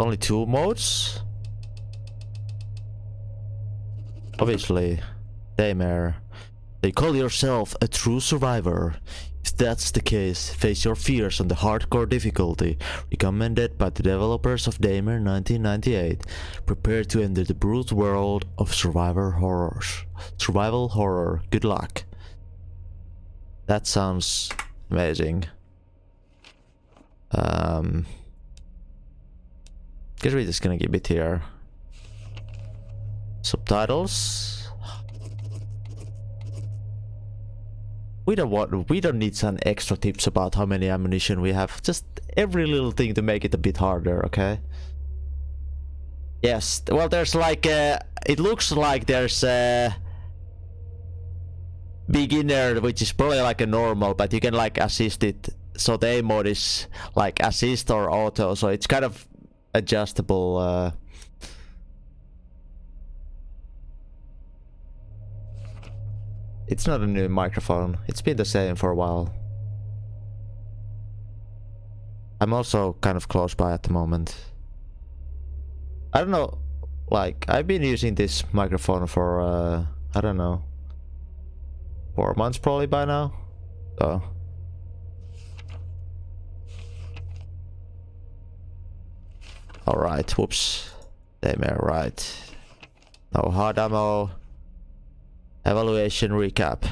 Only 2 modes? Obviously, Daymare. You call yourself a true survivor. If that's the case, face your fears on the hardcore difficulty, recommended by the developers of Daymare 1998. Prepare to enter the brutal world of survival horror. Good luck. That sounds amazing. Guess we're just gonna keep it here. Subtitles. We don't need some extra tips about how many ammunition we have. Just every little thing to make it a bit harder, okay? Yes, well there's like it looks like there's a beginner, which is probably like a normal, but you can like assist it. So the aim mode is like assist or auto, so it's kind of adjustable. It's not a new microphone. It's been the same for a while. I'm also kind of close by at the moment. I don't know, like I've been using this microphone for I don't know, 4 months probably by now. So alright, whoops. Daymare, right. No hard ammo. Evaluation recap.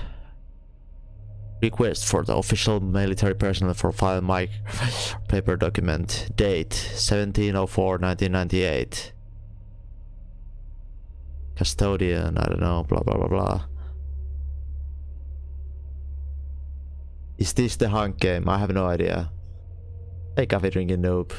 Request for the official military personnel for file mic paper document. Date 17/04/1998. Custodian, I don't know, blah blah blah blah. Is this the hunk game? I have no idea. Hey, coffee drinking noob.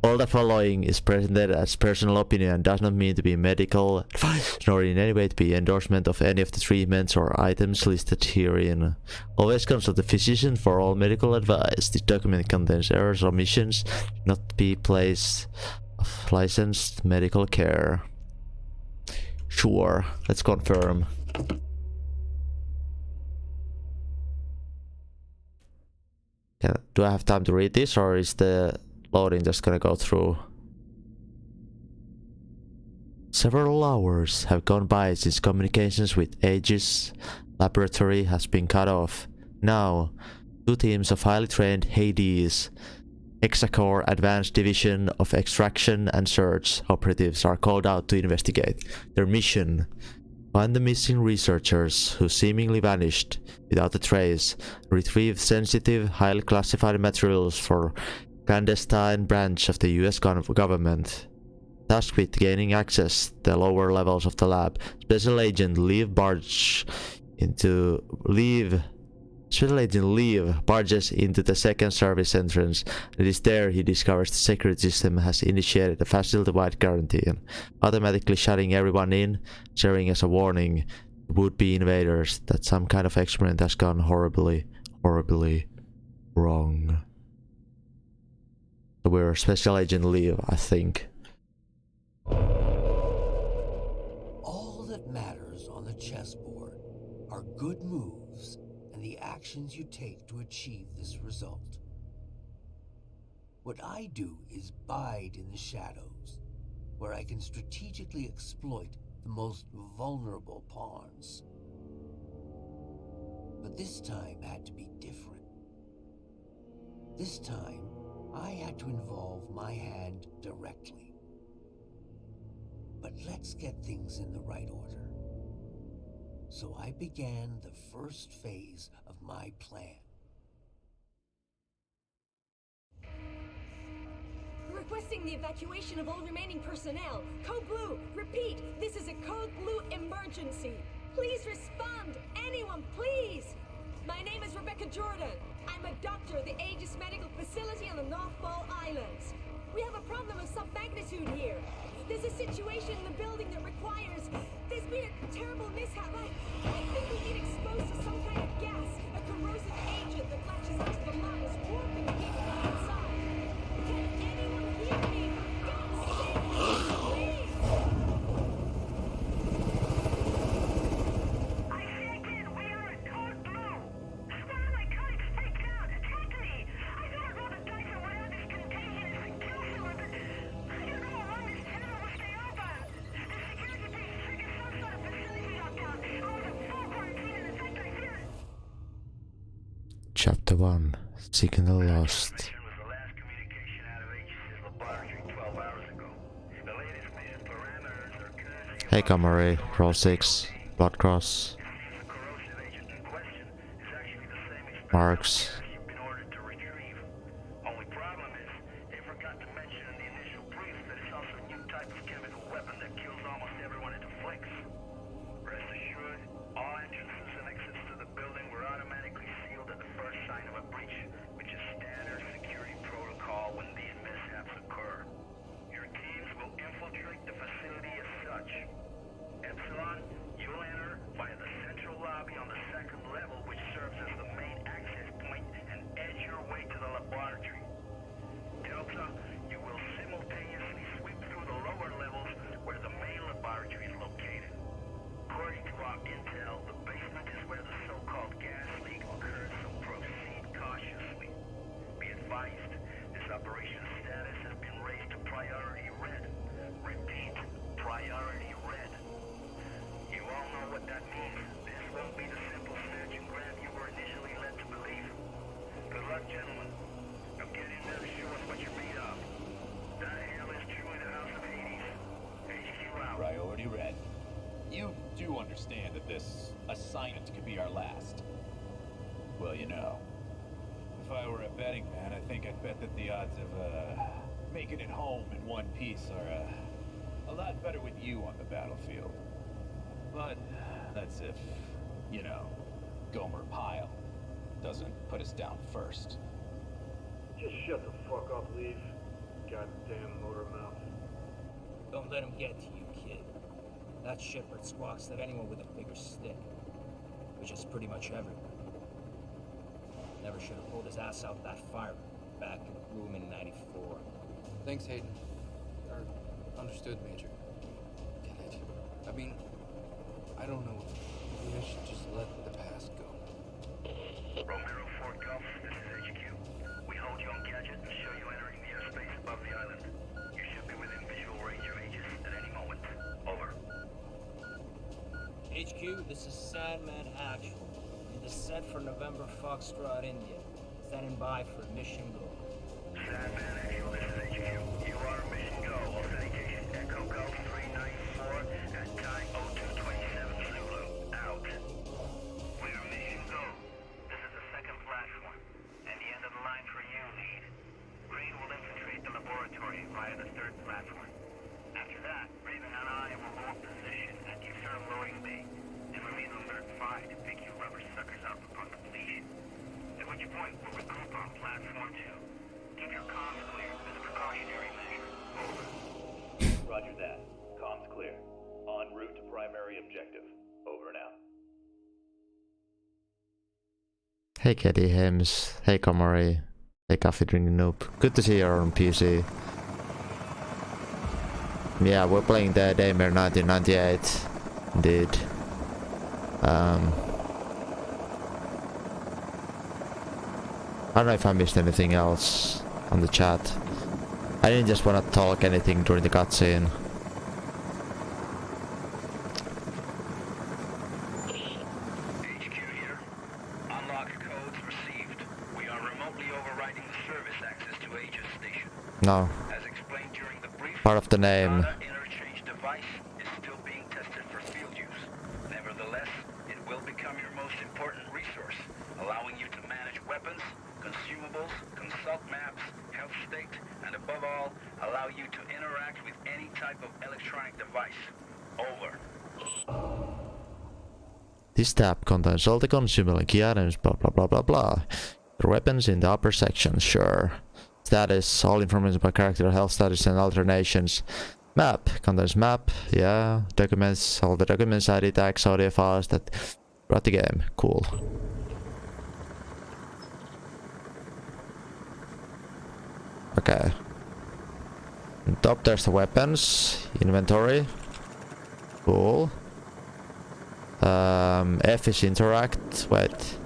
All the following is presented as personal opinion and does not mean to be medical advice, nor in any way to be endorsement of any of the treatments or items listed herein. Always consult the physician for all medical advice. This document contains errors or omissions, not be placed of licensed medical care. Sure, let's confirm. Do I have time to read this, or is the loading just gonna go through? Several hours have gone by since communications with Aegis laboratory has been cut off. Now, 2 teams of highly trained Hades Hexacore Advanced Division of Extraction and Search operatives are called out to investigate. Their mission: find the missing researchers who seemingly vanished without a trace, retrieve sensitive, highly classified materials for clandestine branch of the US government. Tasked with gaining access to the lower levels of the lab, Special Agent Leave barges into the second service entrance. It is there he discovers the security system has initiated a facility-wide quarantine, automatically shutting everyone in, serving as a warning to would-be invaders that some kind of experiment has gone horribly wrong. So we're Special Agent Leave, I think. All that matters on the chessboard are good moves and the actions you take to achieve this result. What I do is bide in the shadows, where I can strategically exploit the most vulnerable pawns. But this time had to be different. This time, I had to involve my hand directly. But let's get things in the right order. So I began the first phase of my plan. Requesting the evacuation of all remaining personnel. Code Blue, repeat, this is a Code Blue emergency. Please respond, anyone, please. My name is Rebecca Jordan. I'm a doctor at the Aegis Medical Facility on the North Ball Islands. We have a problem of some magnitude here. There's a situation in the building that requires... There's been a terrible mishap. I think we've been exposed to some kind of gas, a corrosive agent that latches onto the lungs, warping people from inside. Can anyone hear me? For God's sake, please! I say again, we are at Code Blue. Swear my colleagues freaked out. Attack me! I better roll the dice and Chapter 1. Seeking the Lost. Mission was the last communication out of Aegis' laboratory 12 hours ago. The latest mission parameters are courtesy of Hey Camry, roll 6. Blood Cross. It seems the corrosive agent in question is actually the same experimental Marks. gas you've been ordered to retrieve. Only problem is, they forgot to mention in the initial brief that it's also a new type of chemical weapon that kills almost everyone it afflicts. Rest assured, all entrances and exits to the building were automatically sealed at the first sign of a breach, which is standard security protocol when these mishaps occur. Your teams will infiltrate the facility as such. Epsilon, you'll enter via the central lobby on the second level, which serves as the main access point, and edge your way to the laboratory. Delta, you will simultaneously sweep through the lower levels where the main laboratory is located. According to our intel, the basement is where the so-called gas leak occurred, so proceed cautiously. Be advised, this operation's status has been raised to priority red. Repeat, priority red. You all know what that means. This won't be the simple search and grab you were initially led to believe. Good luck, gentlemen. Now get in there to show us what you're made of. That hell is truly the House of Hades. HQ out. Priority red. You do understand that this assignment could be our last. Well, you know, if I were a betting man, I think I'd bet that the odds of making it home in one piece are a lot better with you on the battlefield. But that's if, you know, Gomer Pyle doesn't put us down first. Just shut the fuck up, Leaf. Goddamn motor mouth. Don't let him get to you, kid. That Shepard squawks at anyone with a bigger stick, which is pretty much everyone. Never should have pulled his ass out that fire back in Bloom in '94. Thanks, Hayden. Understood, Major. Get it? I mean, I don't know. Maybe I should just let the past go. Romero 4 Golf, this is HQ. We hold you on gadget and show you entering the airspace above the island. You should be within visual range of Aegis at any moment. Over. HQ, this is Sandman Actual. In the set for November Foxtrot, India. Standing by for mission go. Sandman Actual, this is HQ. You are mission go. Authentication Echo Golf 394 at time 0227 Zulu. Out. We are mission go. This is the second platform, and the end of the line for you, lead. Green will infiltrate the laboratory via the third platform. After that, Raven and I will hold position at the external loading bay, and remain on alert 5 to pick you rubber suckers up upon completion. At which point, we'll regroup on platform 2. Keep your comms clear as a precautionary measure. Over. Roger that. Comms clear. En route to primary objective. Over and out. Hey Katie Hems. Hey Camry. Hey Coffee Drinking Noob. Good to see you on PC. Yeah, we're playing the Daymare 1998. Indeed. I don't know if I missed anything else on the chat. I didn't just want to talk anything during the cutscene. HQ here. Unlock codes received. We are remotely overriding the service access to Aegis Station. No, As explained during the brief, part of the name. SATA interchange device is still being tested for field use. Nevertheless, it will become your most important resource, allowing you to manage weapons, consumables, consult maps, health state, and above all, allow you to interact with any type of electronic device. Over. This tab contains all the consumable and key items, blah blah blah blah blah. Your weapons in the upper section, sure. Status, all information about character, health status and alternations. Map, contains map, yeah. Documents, all the documents, ID tags, audio files that brought the game. Cool. Okay. On top there's the weapons, inventory. Cool. F is interact, wait.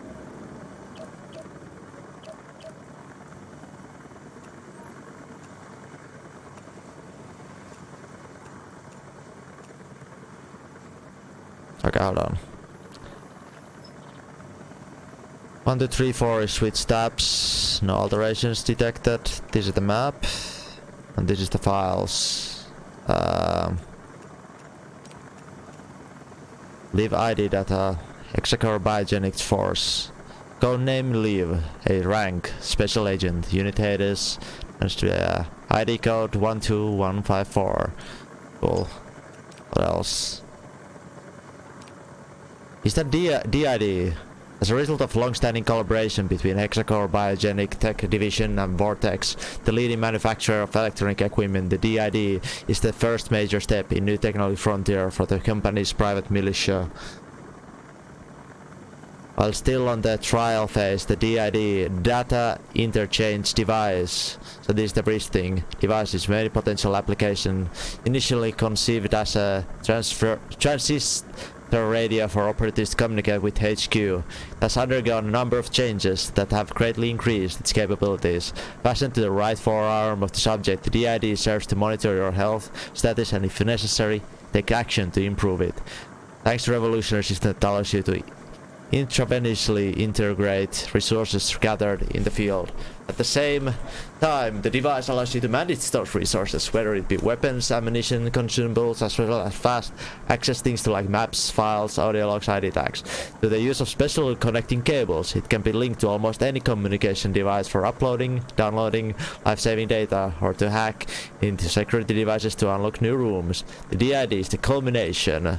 Okay, hold on. 1, 2, 3, 4 is switch tabs. No alterations detected. This is the map. And this is the files. Leave ID data. Hexacore Biogenics Force. Codename Leave. A rank. Special Agent. Unit Hades. And ID code 12154. Cool. What else? Is that DID? As a result of long-standing collaboration between Hexacore Biogenic Tech Division and Vortex, the leading manufacturer of electronic equipment, the DID is the first major step in new technology frontier for the company's private militia. While still on the trial phase, the DID Data Interchange Device, so this is the bridge thing, device is many potential application, initially conceived as a transistor radio for operatives to communicate with HQ, has undergone a number of changes that have greatly increased its capabilities. Fastened to the right forearm of the subject, the DID serves to monitor your health status and, if necessary, take action to improve it. Thanks to revolutionary system that allows you to intravenously integrate resources gathered in the field. At the same time, the device allows you to manage those resources, whether it be weapons, ammunition, consumables, as well as fast access things to like maps, files, audio logs, ID tags. Through the use of special connecting cables, it can be linked to almost any communication device for uploading, downloading, life-saving data, or to hack into security devices to unlock new rooms. The DID is the culmination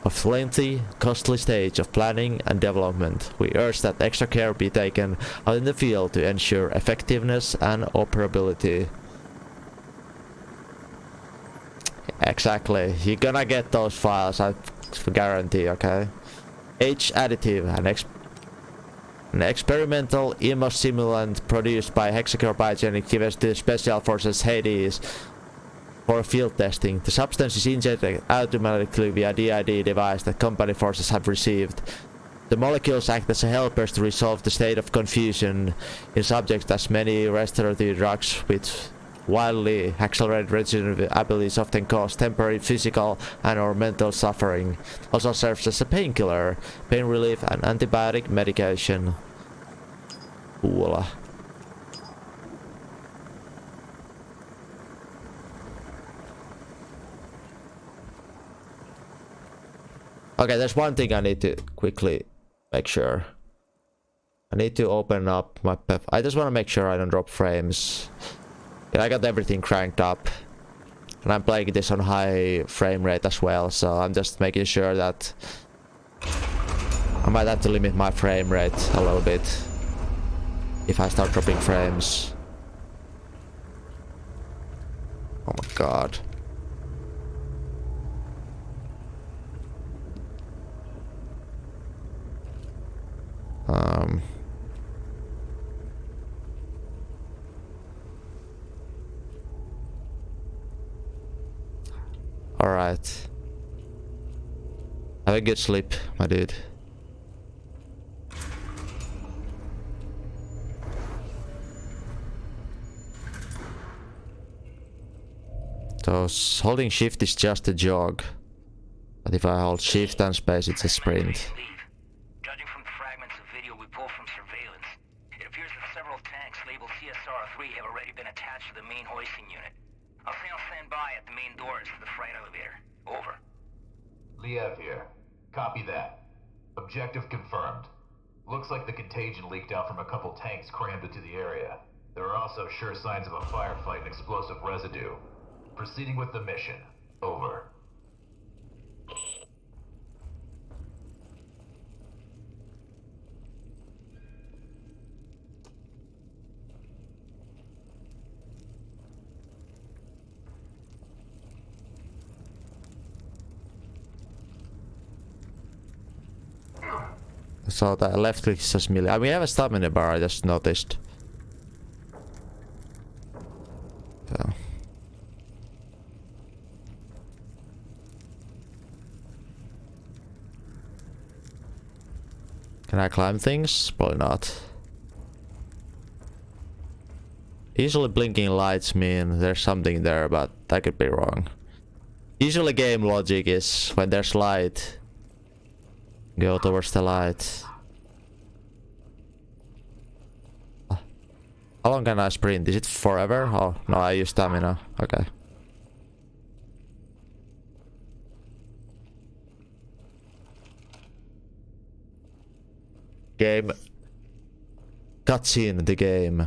of lengthy, costly stage of planning and development. We urge that extra care be taken out in the field to ensure effectiveness and operability. Exactly. You're gonna get those files, I guarantee, okay? H additive, an experimental immunostimulant produced by Hexacore Biogenic given to Special Forces Hades for field testing. The substance is injected automatically via DID device that company forces have received. The molecules act as helpers to resolve the state of confusion in subjects, as many restorative drugs with wildly accelerated regenerative abilities often cause temporary physical and or mental suffering. Also serves as a painkiller, pain relief and antibiotic medication. Cool. Okay, there's one thing I need to quickly make sure. I need to open up my PEF. I just want to make sure I don't drop frames. Yeah, I got everything cranked up. And I'm playing this on high frame rate as well, so I'm just making sure that I might have to limit my frame rate a little bit if I start dropping frames. Oh my god. Alright. Have a good sleep, my dude. So holding shift is just a jog. But if I hold shift and space, it's a sprint. Judging from the fragments of video we pulled from surveillance, it appears that several tanks labeled CSR-3 have already been attached to the main hoisting unit. I'll stand by at the main doors to the freight elevator. Over. Liev here. Copy that. Objective confirmed. Looks like the contagion leaked out from a couple tanks crammed into the area. There are also sure signs of a firefight and explosive residue. Proceeding with the mission. Over. So the left click is just melee. I mean, we have a stamina bar, I just noticed. So. Can I climb things? Probably not. Usually blinking lights mean there's something there, but I could be wrong. Usually game logic is when there's light, go towards the light. How long can I sprint? Is it forever? Oh, no, I use stamina. Okay. Game. Cutscene the game.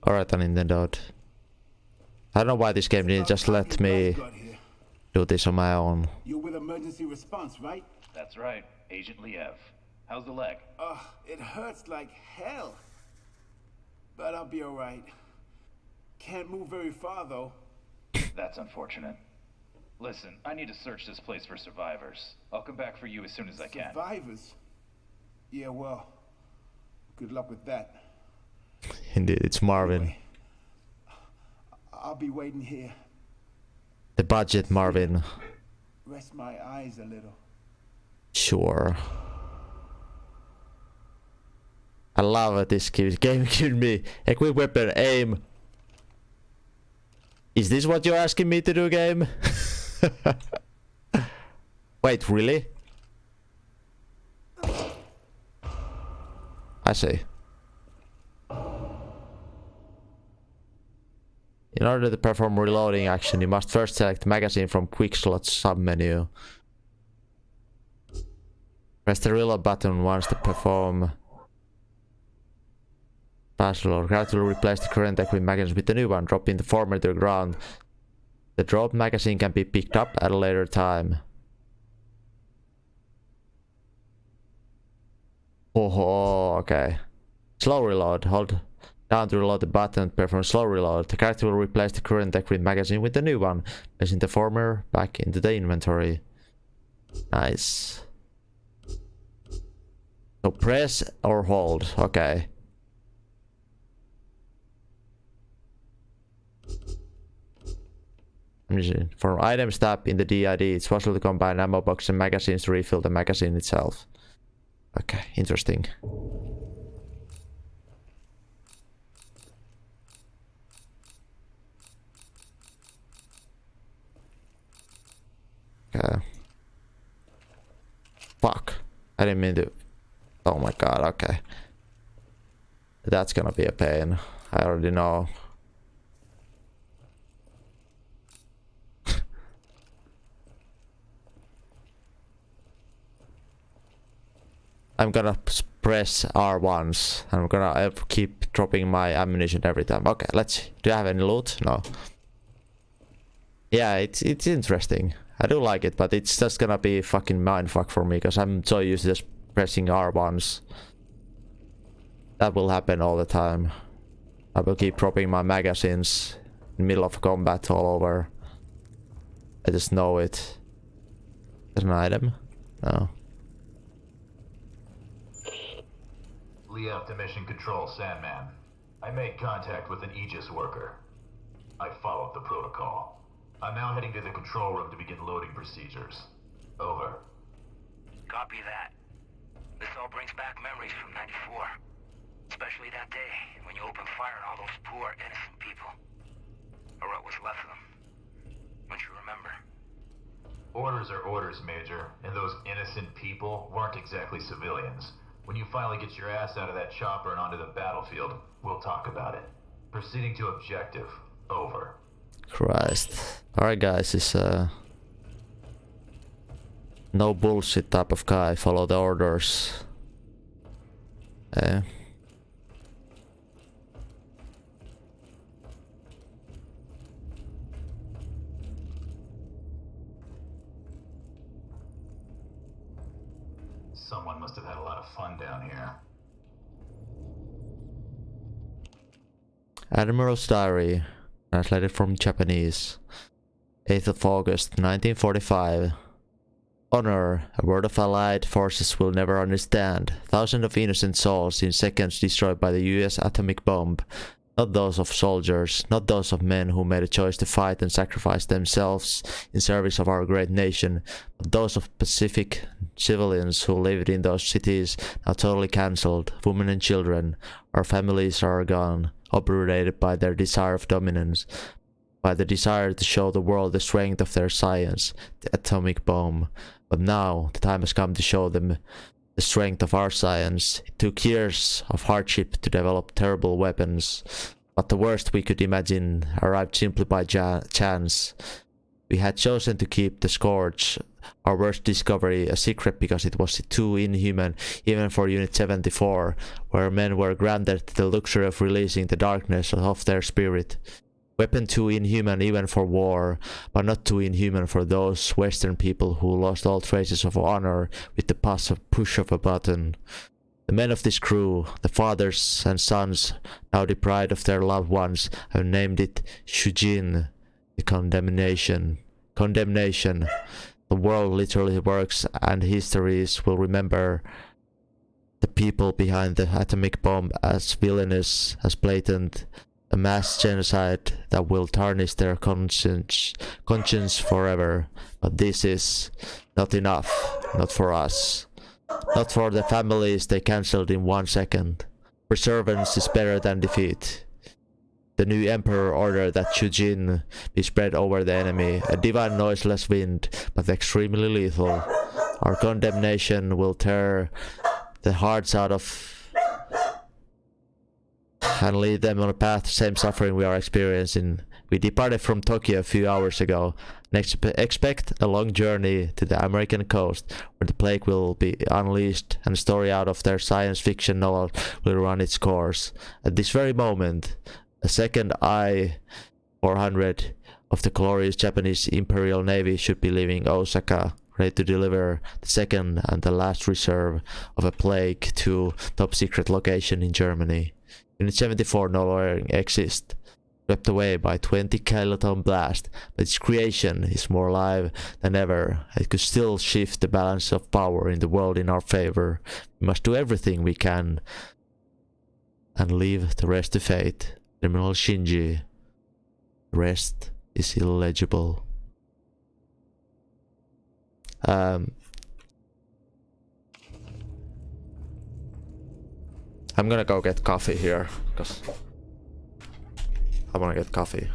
Alright, Nintendo. I don't know why this game didn't just let me do this on my own. You're with emergency response, right? That's right, Agent Liev. How's the leg? It hurts like hell. But I'll be alright. Can't move very far, though. That's unfortunate. Listen, I need to search this place for survivors. I'll come back for you as soon as I can. Survivors? Yeah, well, good luck with that. Indeed, it's Marvin. Anyway, I'll be waiting here. The budget, Marvin. Rest my eyes a little. Sure. I love it. This game giving me equip weapon, aim. Is this what you're asking me to do, game? Wait, really? I see. In order to perform reloading action, you must first select magazine from quick slot submenu. Press the reload button once to perform fast reload. Gradually replace the current equipped magazine with the new one, dropping the former to the ground. The dropped magazine can be picked up at a later time. Oh, okay. Slow reload. Hold down to reload the button, perform slow reload. The character will replace the current equipped magazine with the new one, placing the former back into the inventory. Nice. So press or hold. Okay. For items tab in the DID, it's possible to combine ammo box and magazines to refill the magazine itself. Okay, interesting. Okay. Fuck. I didn't mean to. Oh my god, okay. That's gonna be a pain. I already know. I'm gonna press R once. I'm gonna keep dropping my ammunition every time. Okay, let's see. Do I have any loot? No. Yeah, it's interesting. I do like it, but it's just gonna be fucking mindfuck for me because I'm so used to just pressing R once. That will happen all the time. I will keep dropping my magazines in the middle of combat all over. I just know it. There's an item? No. Liev to Mission Control, Sandman. I made contact with an Aegis worker. I followed the protocol. I'm now heading to the control room to begin loading procedures. Over. Copy that. This all brings back memories from '94. Especially that day, when you opened fire on all those poor, innocent people. Or what was left of them. Don't you remember? Orders are orders, Major, and those innocent people weren't exactly civilians. When you finally get your ass out of that chopper and onto the battlefield, we'll talk about it. Proceeding to objective. Over. Christ. Alright guys, it's no bullshit type of guy. Follow the orders. Someone must have had a lot of fun down here. Admiral's Diary, translated from Japanese. 8th of August, 1945. Honor, a word of Allied forces will never understand. Thousands of innocent souls in seconds destroyed by the US atomic bomb. Not those of soldiers, not those of men who made a choice to fight and sacrifice themselves in service of our great nation, but those of Pacific civilians who lived in those cities, now totally cancelled, women and children. Our families are gone, obliterated by their desire of dominance, by the desire to show the world the strength of their science, the atomic bomb. But now the time has come to show them the strength of our science. It took years of hardship to develop terrible weapons, but the worst we could imagine arrived simply by chance. We had chosen to keep the Scourge, our worst discovery, a secret because it was too inhuman even for Unit 74, where men were granted the luxury of releasing the darkness of their spirit. Weapon too inhuman even for war, but not too inhuman for those Western people who lost all traces of honor with the push of a button. The men of this crew, the fathers and sons, now deprived of their loved ones, have named it Shujin, the condemnation. The world literally works, and histories will remember the people behind the atomic bomb as villainous, as blatant, a mass genocide that will tarnish their conscience forever. But this is not enough, not for us. Not for the families they cancelled in 1 second. Perseverance is better than defeat. The new emperor ordered that Shujin be spread over the enemy, a divine noiseless wind, but extremely lethal. Our condemnation will tear the hearts out of and lead them on a path to same suffering we are experiencing. We departed from Tokyo a few hours ago. Next, expect a long journey to the American coast, where the plague will be unleashed and a story out of their science fiction novel will run its course. At this very moment, a second I-400 of the glorious Japanese Imperial Navy should be leaving Osaka, ready to deliver the second and the last reserve of a plague to top secret location in Germany. Unit 74 no longer exists, swept away by 20 kiloton blast, but its creation is more alive than ever. It could still shift the balance of power in the world in our favor. We must do everything we can and leave the rest to fate. Criminal Shinji. The rest is illegible. I'm gonna go get coffee here, because I wanna get coffee.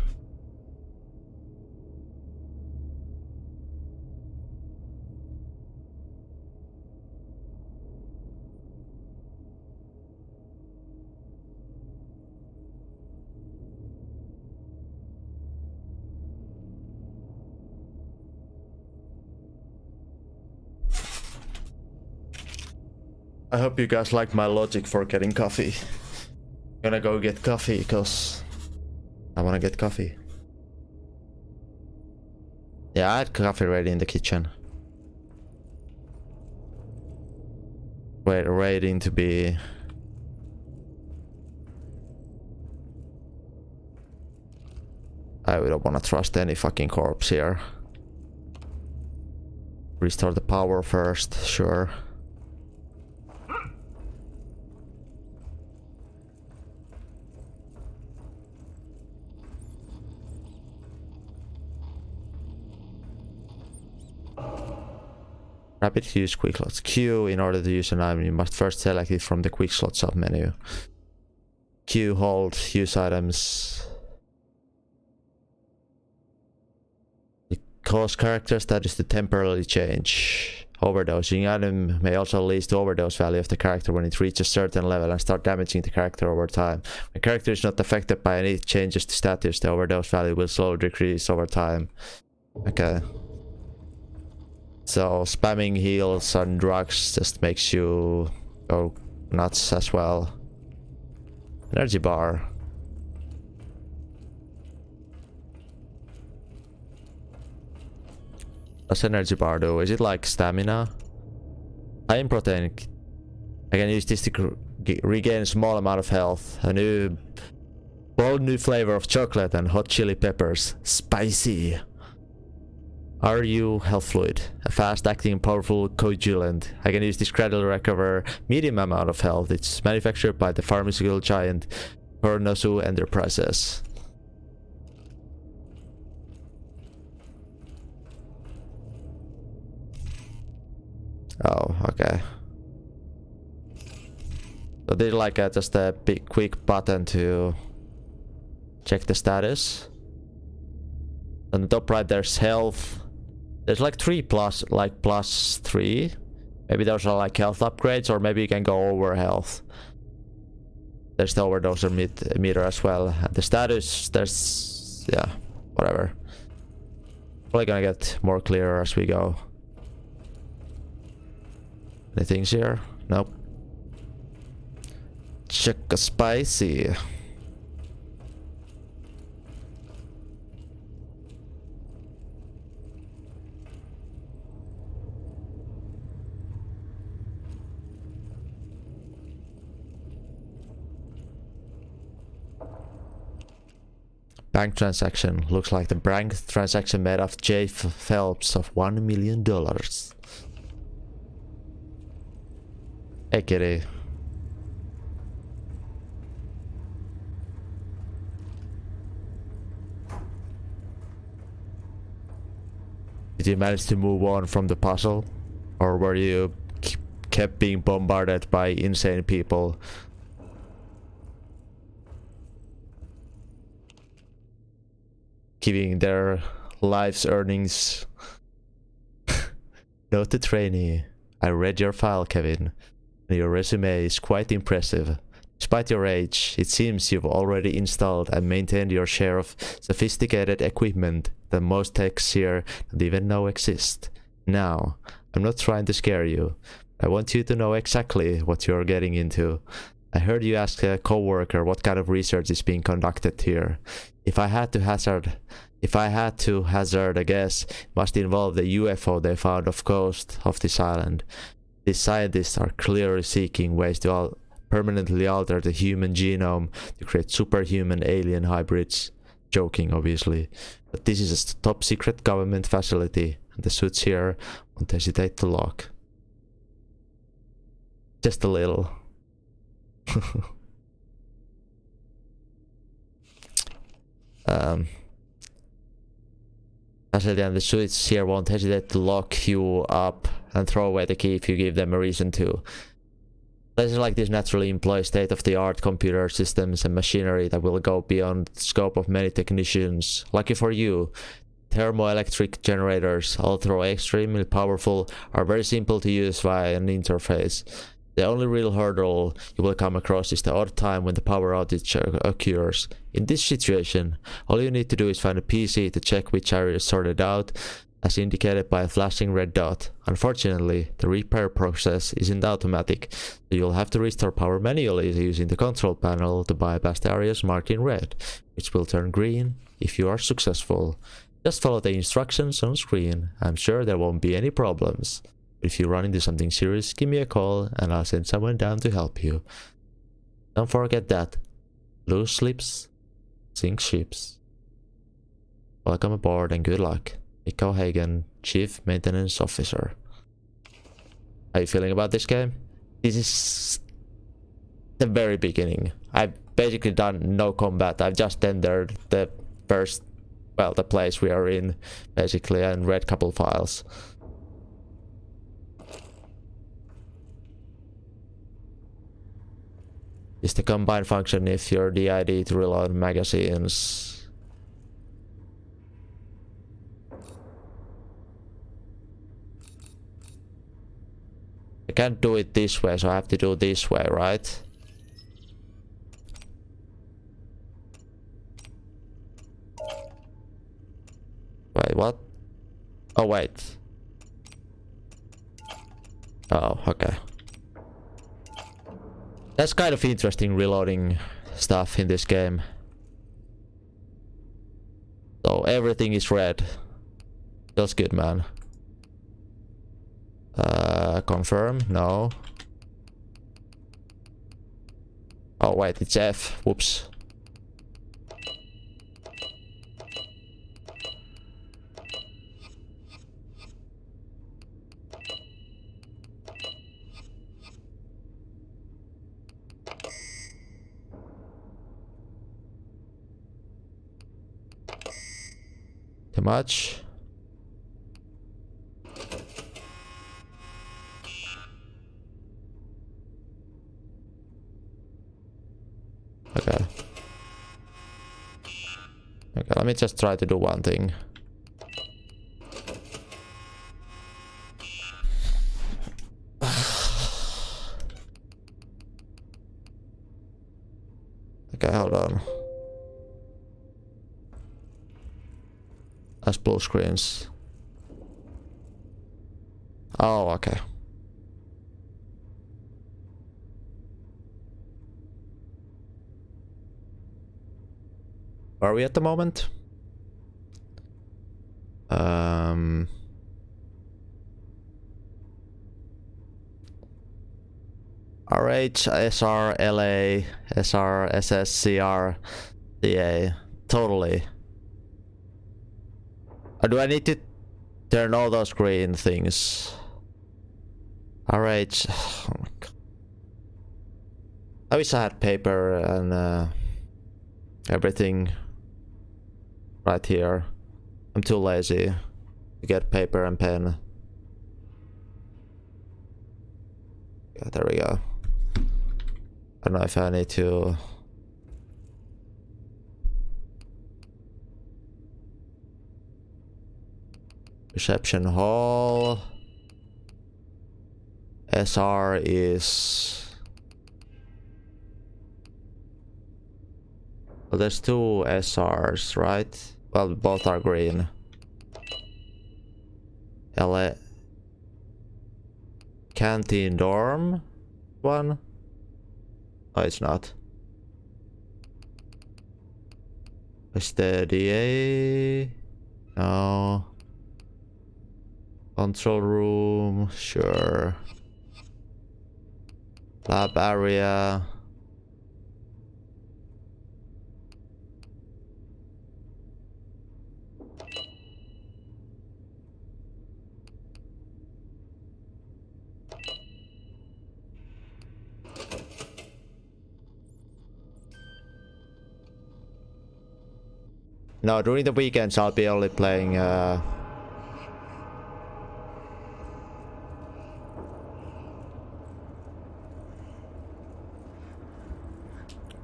I hope you guys like my logic for getting coffee. I'm gonna go get coffee because I wanna get coffee. Yeah, I had coffee ready in the kitchen. Waiting to be... I don't wanna trust any fucking corpse here. Restore the power first, sure. Rapid use quick slots. Q. In order to use an item, you must first select it from the quick slot submenu. Q, hold, use items. It cause character status to temporarily change. Overdosing item may also lead to overdose value of the character when it reaches a certain level and start damaging the character over time. When the character is not affected by any changes to status, the overdose value will slowly decrease over time. Okay. So spamming heals on drugs just makes you go nuts as well. Energy bar. What's energy bar do? Is it like stamina? High in protein. I can use this to regain a small amount of health. A bold new flavor of chocolate and hot chili peppers. Spicy. RU health fluid, a fast-acting, powerful coagulant. I can use this gradually recover medium amount of health. It's manufactured by the pharmaceutical giant Kornosu Enterprises. Oh, okay. So there's like just a big quick button to check the status. On the top right there's health, There's like 3 plus, like plus 3. Maybe those are like health upgrades, or maybe you can go over health. There's the overdoser meter as well. The status, there's, yeah, whatever. Probably gonna get more clearer as we go. Any things here? Nope. Check a spicy. Bank transaction. Looks like the bank transaction made of J. Phelps of $1 million. Hey kitty. Did you manage to move on from the puzzle? Or were you kept being bombarded by insane people? Giving their life's earnings. Note to trainee. I read your file, Kevin. Your resume is quite impressive. Despite your age, it seems you've already installed and maintained your share of sophisticated equipment that most techs here don't even know exist. Now, I'm not trying to scare you. I want you to know exactly what you're getting into. I heard you ask a coworker what kind of research is being conducted here. If I had to hazard a guess, it must involve the UFO they found off coast of this island. These scientists are clearly seeking ways to permanently alter the human genome to create superhuman alien hybrids. Joking, obviously. But this is a top secret government facility, and the suits here won't hesitate to lock. Just a little. Facility and the suits here won't hesitate to lock you up and throw away the key if you give them a reason to. Places like this naturally employ state-of-the-art computer systems and machinery that will go beyond the scope of many technicians. Lucky for you, thermoelectric generators, although extremely powerful, are very simple to use via an interface. The only real hurdle you will come across is the odd time when the power outage occurs. In this situation, all you need to do is find a PC to check which area is sorted out, as indicated by a flashing red dot. Unfortunately, the repair process isn't automatic, so you'll have to restore power manually using the control panel to bypass the areas marked in red, which will turn green if you are successful. Just follow the instructions on screen. I'm sure there won't be any problems. If you run into something serious, give me a call and I'll send someone down to help you. Don't forget that. Lose slips, sink ships. Welcome aboard and good luck. Mikko Hagen, Chief Maintenance Officer. How are you feeling about this game? This is the very beginning. I've basically done no combat. I've just entered the first, well, the place we are in, basically, and read a couple files. Is the combine function if your DID to reload magazines. I can't do it this way, so I have to do it this way, right? Wait, what? Oh, wait. Oh, okay. That's kind of interesting, reloading stuff in this game. So everything is red. Feels good, man. Confirm? No. Oh wait, it's F. Whoops. Too much. Okay. Okay, let me just try to do one thing. hold on. That's blue screens. Oh, okay. Where are we at the moment? RH, SR, LA, SR, SS, CR, CA. Totally. Or do I need to turn all those green things? RH. Oh my god. I wish I had paper and everything right here. I'm too lazy to get paper and pen. Yeah, there we go. I don't know if I need to... Reception hall. SR is... Well, there's two SRs, right? Well, both are green. LA... Canteen dorm? One? Oh, it's not. Is the DA? No. Control room, sure. Lab area. No, during the weekends I'll be only playing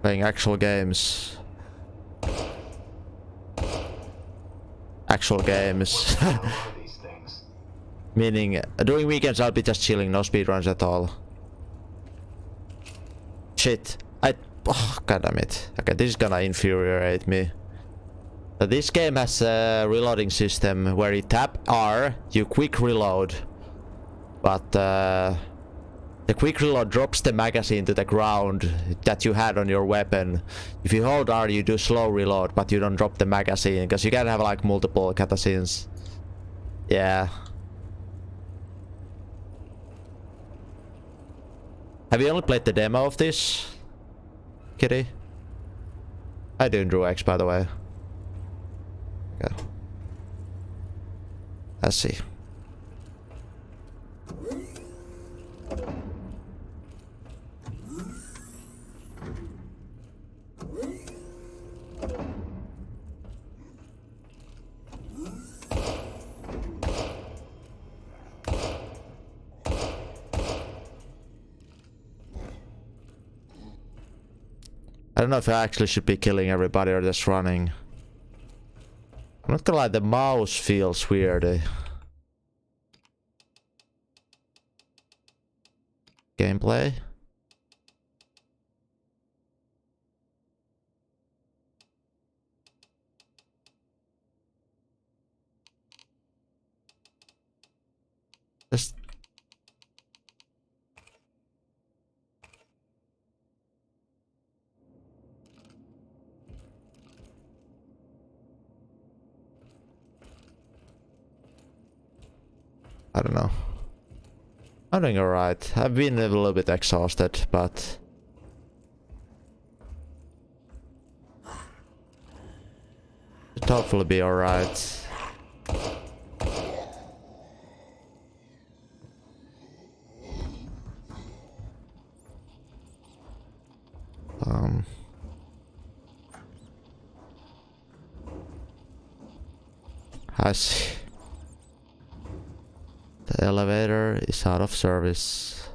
playing actual games. Actual games. Meaning, during weekends I'll be just chilling, no speedruns at all. Shit. Oh, god damn it. Okay, this is gonna infuriate me. This game has a reloading system where you tap R, you quick reload. But the quick reload drops the magazine to the ground that you had on your weapon. If you hold R, you do slow reload, but you don't drop the magazine, because you can have like multiple cutscenes. Yeah. Have you only played the demo of this, Kitty? I didn't draw X, by the way. Okay. Let's see. I don't know if I actually should be killing everybody or just running. I'm not gonna lie, the mouse feels weird. Gameplay? Just... I don't know. I'm doing alright. I've been a little bit exhausted, but... Should hopefully be alright. I see. The elevator is out of service.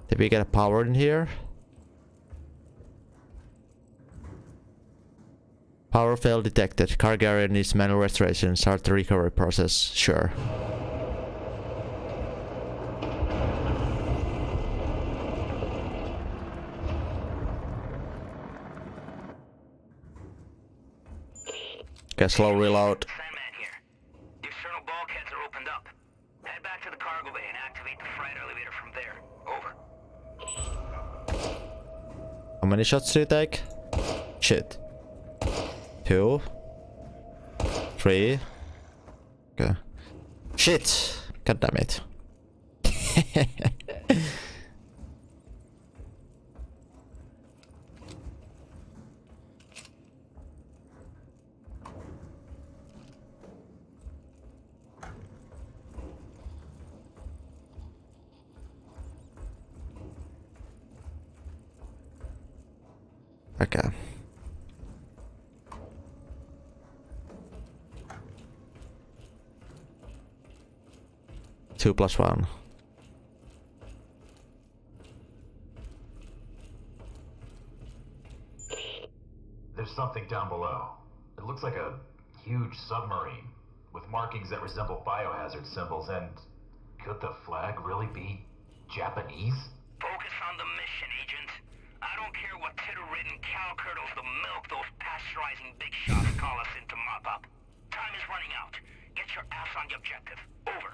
Did we get a power in here? Power fail detected. Car carrier needs manual restoration. Start the recovery process. Sure. Okay, slow reload. Sandman here. The external bulkheads are opened up. Head back to the cargo bay and activate the freight elevator from there. Over. How many shots do you take? Shit. 2. 3. Okay. Shit! God damn it. Okay. Two plus one. There's something down below. It looks like a huge submarine with markings that resemble biohazard symbols, and could the flag really be Japanese? Focus on the mission, Agent. I don't care what titter-ridden cow curdles the milk those pasteurizing big shots call us in to mop up. Time is running out. Get your ass on the objective. Over.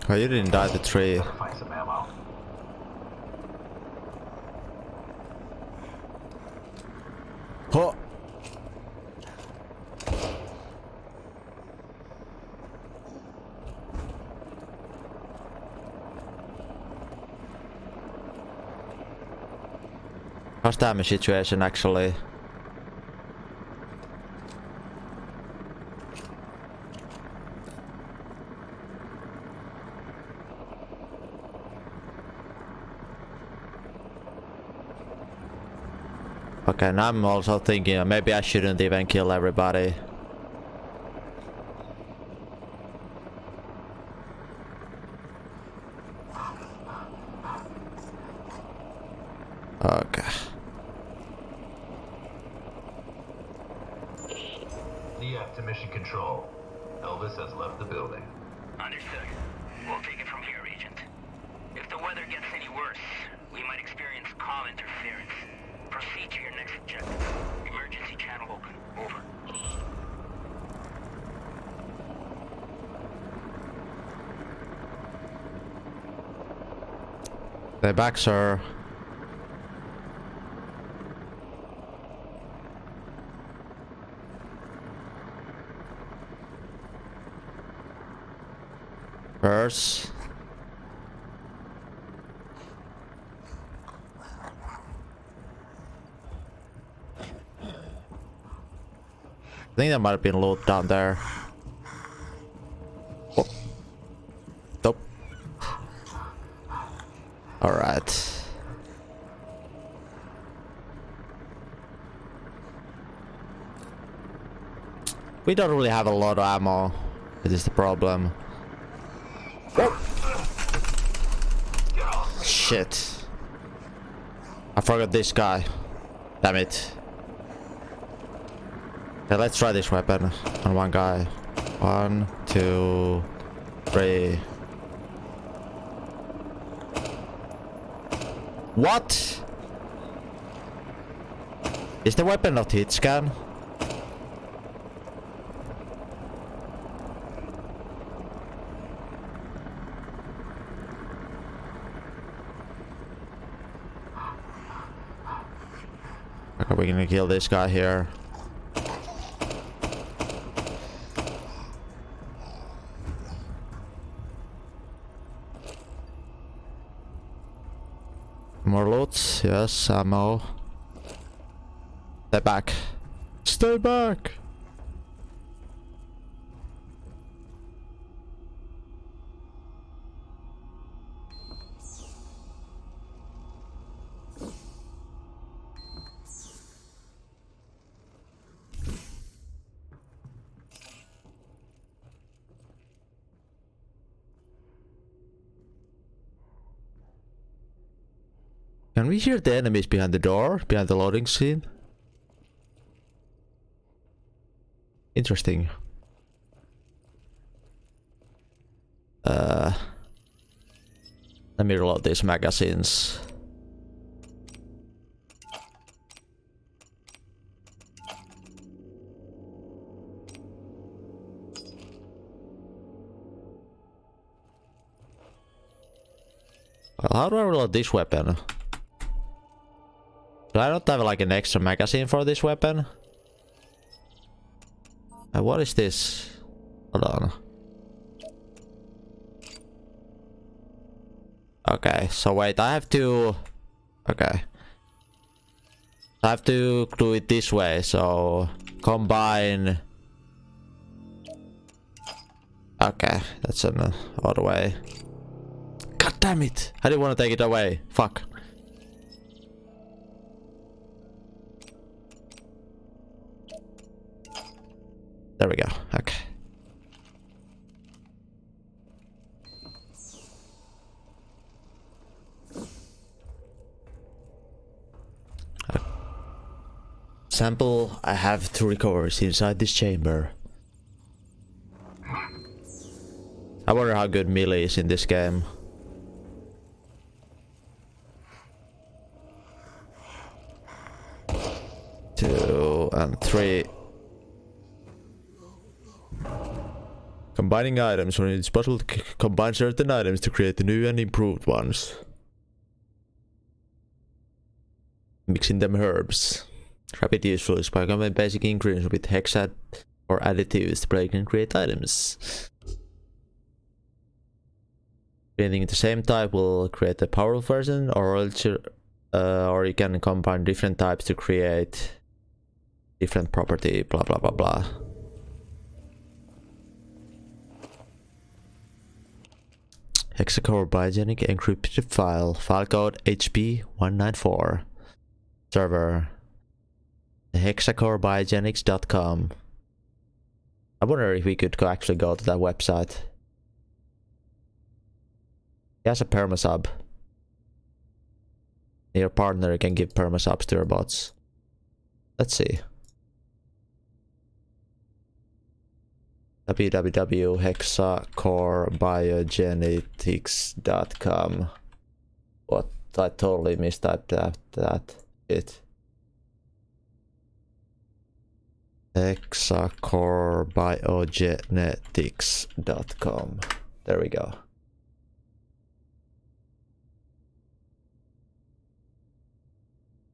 Oh, you didn't die the tree. Gotta find some ammo. Oh! How's damage situation actually? Okay, now I'm also thinking maybe I shouldn't even kill everybody. Okay. DF to mission control. Elvis has left the building. Understood. We'll take it from here, Agent. If the weather gets any worse, we might experience comm interference. Proceed to your next objective. Emergency channel open. Over. Stay back, sir. First. I think there might have been loot down there. Oh. Nope. Alright. We don't really have a lot of ammo. It is the problem. Oh. Shit. I forgot this guy. Damn it. Okay, let's try this weapon on one guy. 1, 2, 3. What? Is the weapon not hit scan? Okay, we're gonna kill this guy here. More loot, yes, ammo. Stay back. Stay back! Can we hear the enemies behind the door? Behind the loading scene? Interesting. Let me reload these magazines. Well, how do I reload this weapon? Do I not have like an extra magazine for this weapon? What is this? Hold on. Okay, so wait, I have to... Okay. I have to do it this way, so... Combine... Okay, that's an odd way. God damn it! I didn't want to take it away. Fuck. There we go. Okay. Sample I have to recover is inside this chamber. I wonder how good melee is in this game. 2 and 3. Combining items when it's possible to combine certain items to create the new and improved ones. Mixing them herbs. Rapid useful is by combining basic ingredients with hexa or additives to break and create items. Creating the same type will create a powerful version, or you can combine different types to create different property, blah blah blah blah. Hexacore biogenic encrypted file code HP194. Server hexacorebiogenics.com. I wonder if we could actually go to that website. He has a permasub. Your partner can give permasubs to your bots. Let's see. www.hexacorebiogenetics.com. What? I totally missed that it. hexacorebiogenetics.com. There we go.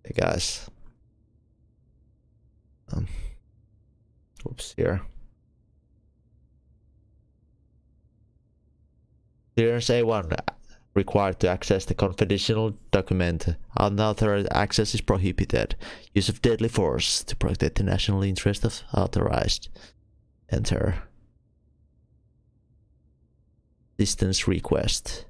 Hey guys. Oops, here. Clearance A1 required to access the confidential document. Unauthorized access is prohibited. Use of deadly force to protect the national interest of authorized. Enter. Distance request.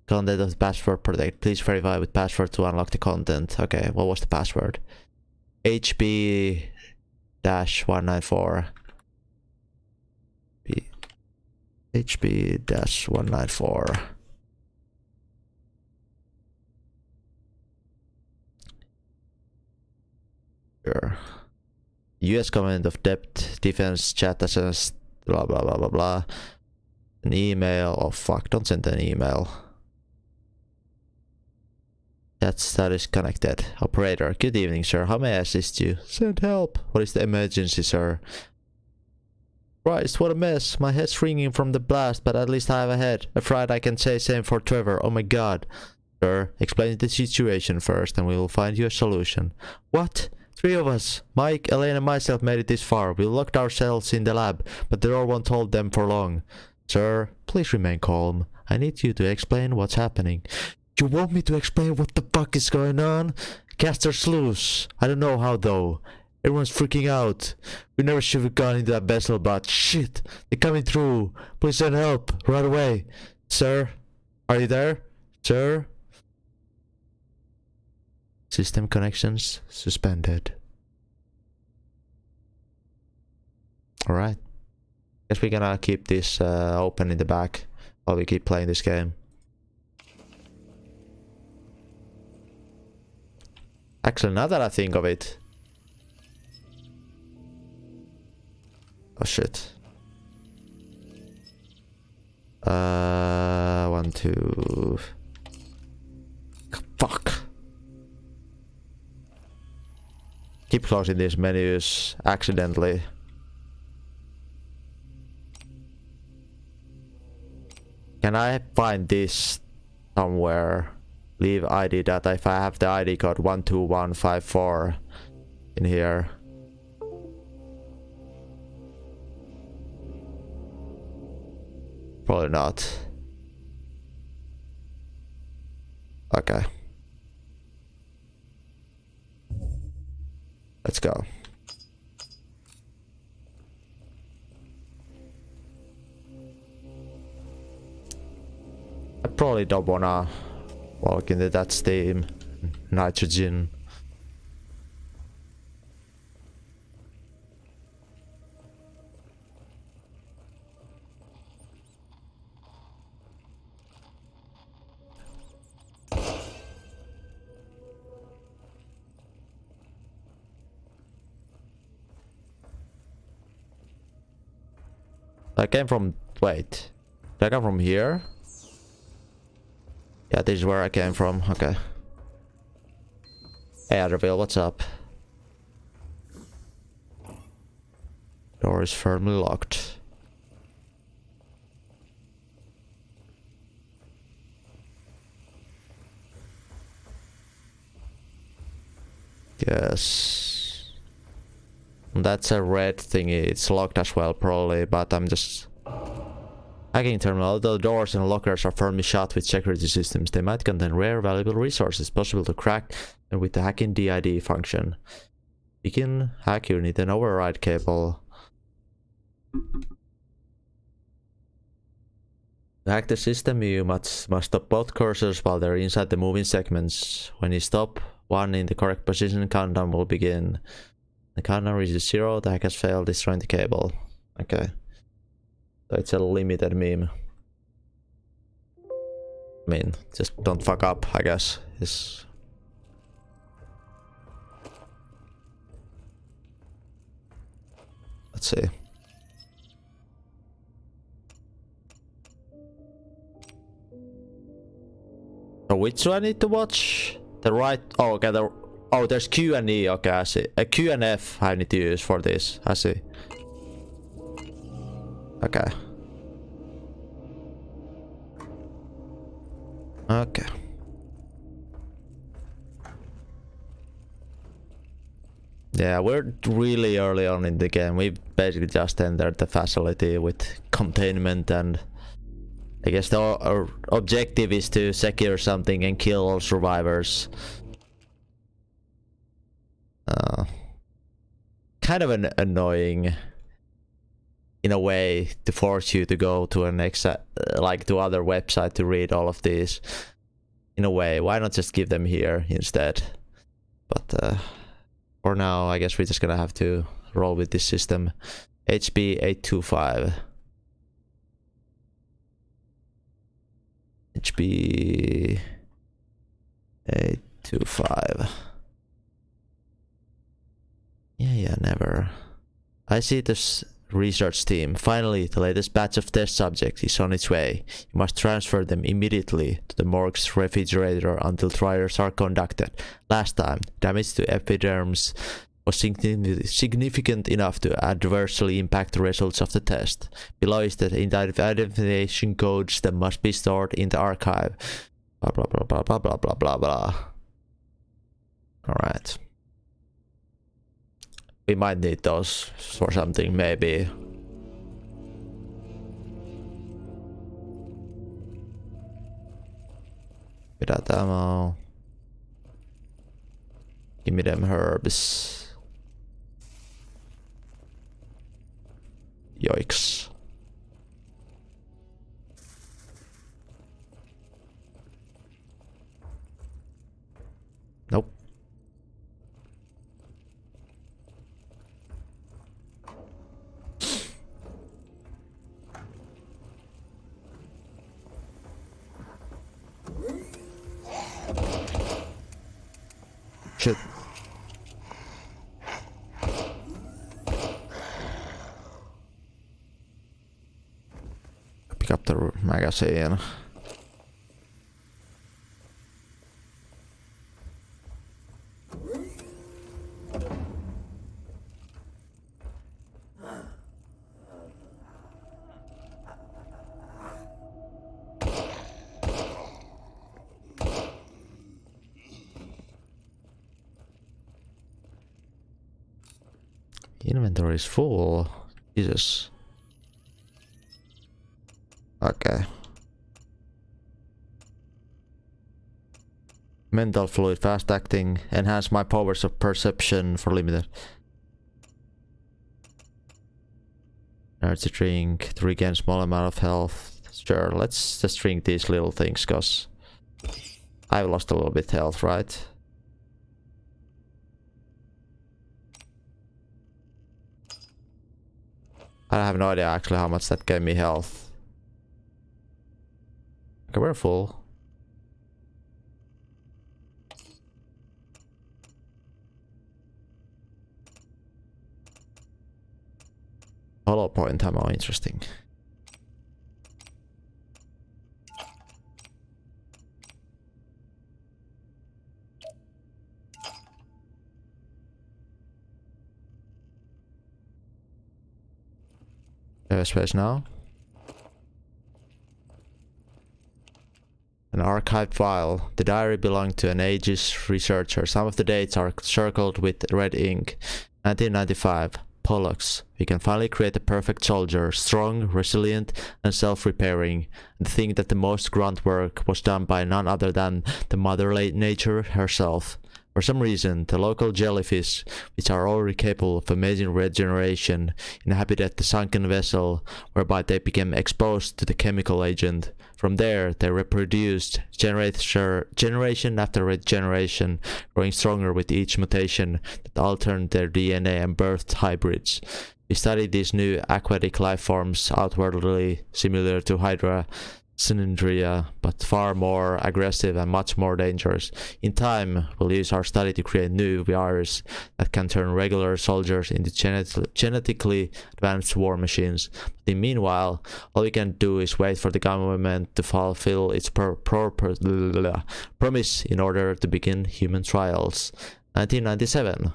Content of the password protect. Please verify with password to unlock the content. Okay, what was the password? HB-194. HB-194. Sure. US Command of Depth Defense Chat Assist blah blah blah blah blah. An email. Oh fuck, don't send an email. Chat status connected. Operator, good evening sir, how may I assist you? Send help. What is the emergency sir? Christ, what a mess. My head's ringing from the blast, but at least I have a head. Afraid I can say same for Trevor. Oh my god. Sir, explain the situation first and we will find you a solution. What? 3 of us. Mike, Elaine and myself made it this far. We locked ourselves in the lab, but the door won't hold them for long. Sir, please remain calm. I need you to explain what's happening. You want me to explain what the fuck is going on? Caster's loose. I don't know how though. Everyone's freaking out. We never should have gone into that vessel, but shit, they're coming through. Please send help right away. Sir, are you there? Sir? System connections suspended. Alright. Guess we're gonna keep this open in the back while we keep playing this game. Actually, now that I think of it. Oh shit. 1, 2. Fuck. Keep closing these menus accidentally. Can I find this somewhere? Leave ID data if I have the ID code 12154 in here. Probably not. Okay. Let's go. I probably don't wanna walk into that steam. Nitrogen. I came from... wait. Did I come from here? Yeah, this is where I came from. Okay. Hey, Adderville, what's up? Door is firmly locked. Yes. That's a red thingy. It's locked as well, probably, but I'm just... Hacking terminal. The doors and lockers are firmly shut with security systems. They might contain rare, valuable resources possible to crack, and with the hacking DID function. You can hack, you need an override cable. To hack the system, you must stop both cursors while they're inside the moving segments. When you stop one in the correct position, countdown will begin. The countdown reaches 0, the hack has failed, destroying the cable. Okay. So it's a limited meme. I mean, just don't fuck up, I guess. Let's see. So which do I need to watch? The right... oh, okay, oh, there's Q and E. Okay, I see. A Q and F I need to use for this. I see. Okay. Okay. Yeah, we're really early on in the game. We basically just entered the facility with containment, and I guess our objective is to secure something and kill all survivors. Kind of an annoying in a way to force you to go to an like to other website to read all of these. In a way, why not just give them here instead? But for now, I guess we're just gonna have to roll with this system. HB 825. HB 825. Yeah, never. I see this research team. Finally, the latest batch of test subjects is on its way. You must transfer them immediately to the morgue's refrigerator until trials are conducted. Last time, damage to epidermis was significant enough to adversely impact the results of the test. Below is the identification codes that must be stored in the archive. Blah blah blah blah blah blah blah blah blah. Alright. We might need those for something, maybe. Without ammo. Give me them herbs. Yikes. Nope. Shit. magazine. Inventory is full. Jesus. Okay. Mental fluid, fast acting, enhance my powers of perception for limited. Energy drink to regain small amount of health. Sure, let's just drink these little things, cause I've lost a little bit health, right? I have no idea actually how much that gave me health. Okay, we're full. Hollow point ammo, interesting. We have a space now. An archived file. The diary belonged to an Aegis researcher. Some of the dates are circled with red ink. 1995. Pollux. We can finally create a perfect soldier, strong, resilient, and self-repairing. And think that the most grunt work was done by none other than the Mother Nature herself. For some reason, the local jellyfish, which are already capable of amazing regeneration, inhabited the sunken vessel, whereby they became exposed to the chemical agent. From there, they reproduced generation after generation, growing stronger with each mutation that altered their DNA and birthed hybrids. We studied these new aquatic life forms outwardly similar to Hydra, Synandria, but far more aggressive and much more dangerous. In time, we'll use our study to create new viruses that can turn regular soldiers into genetically advanced war machines. But in the meanwhile, all we can do is wait for the government to fulfill its promise in order to begin human trials. 1997.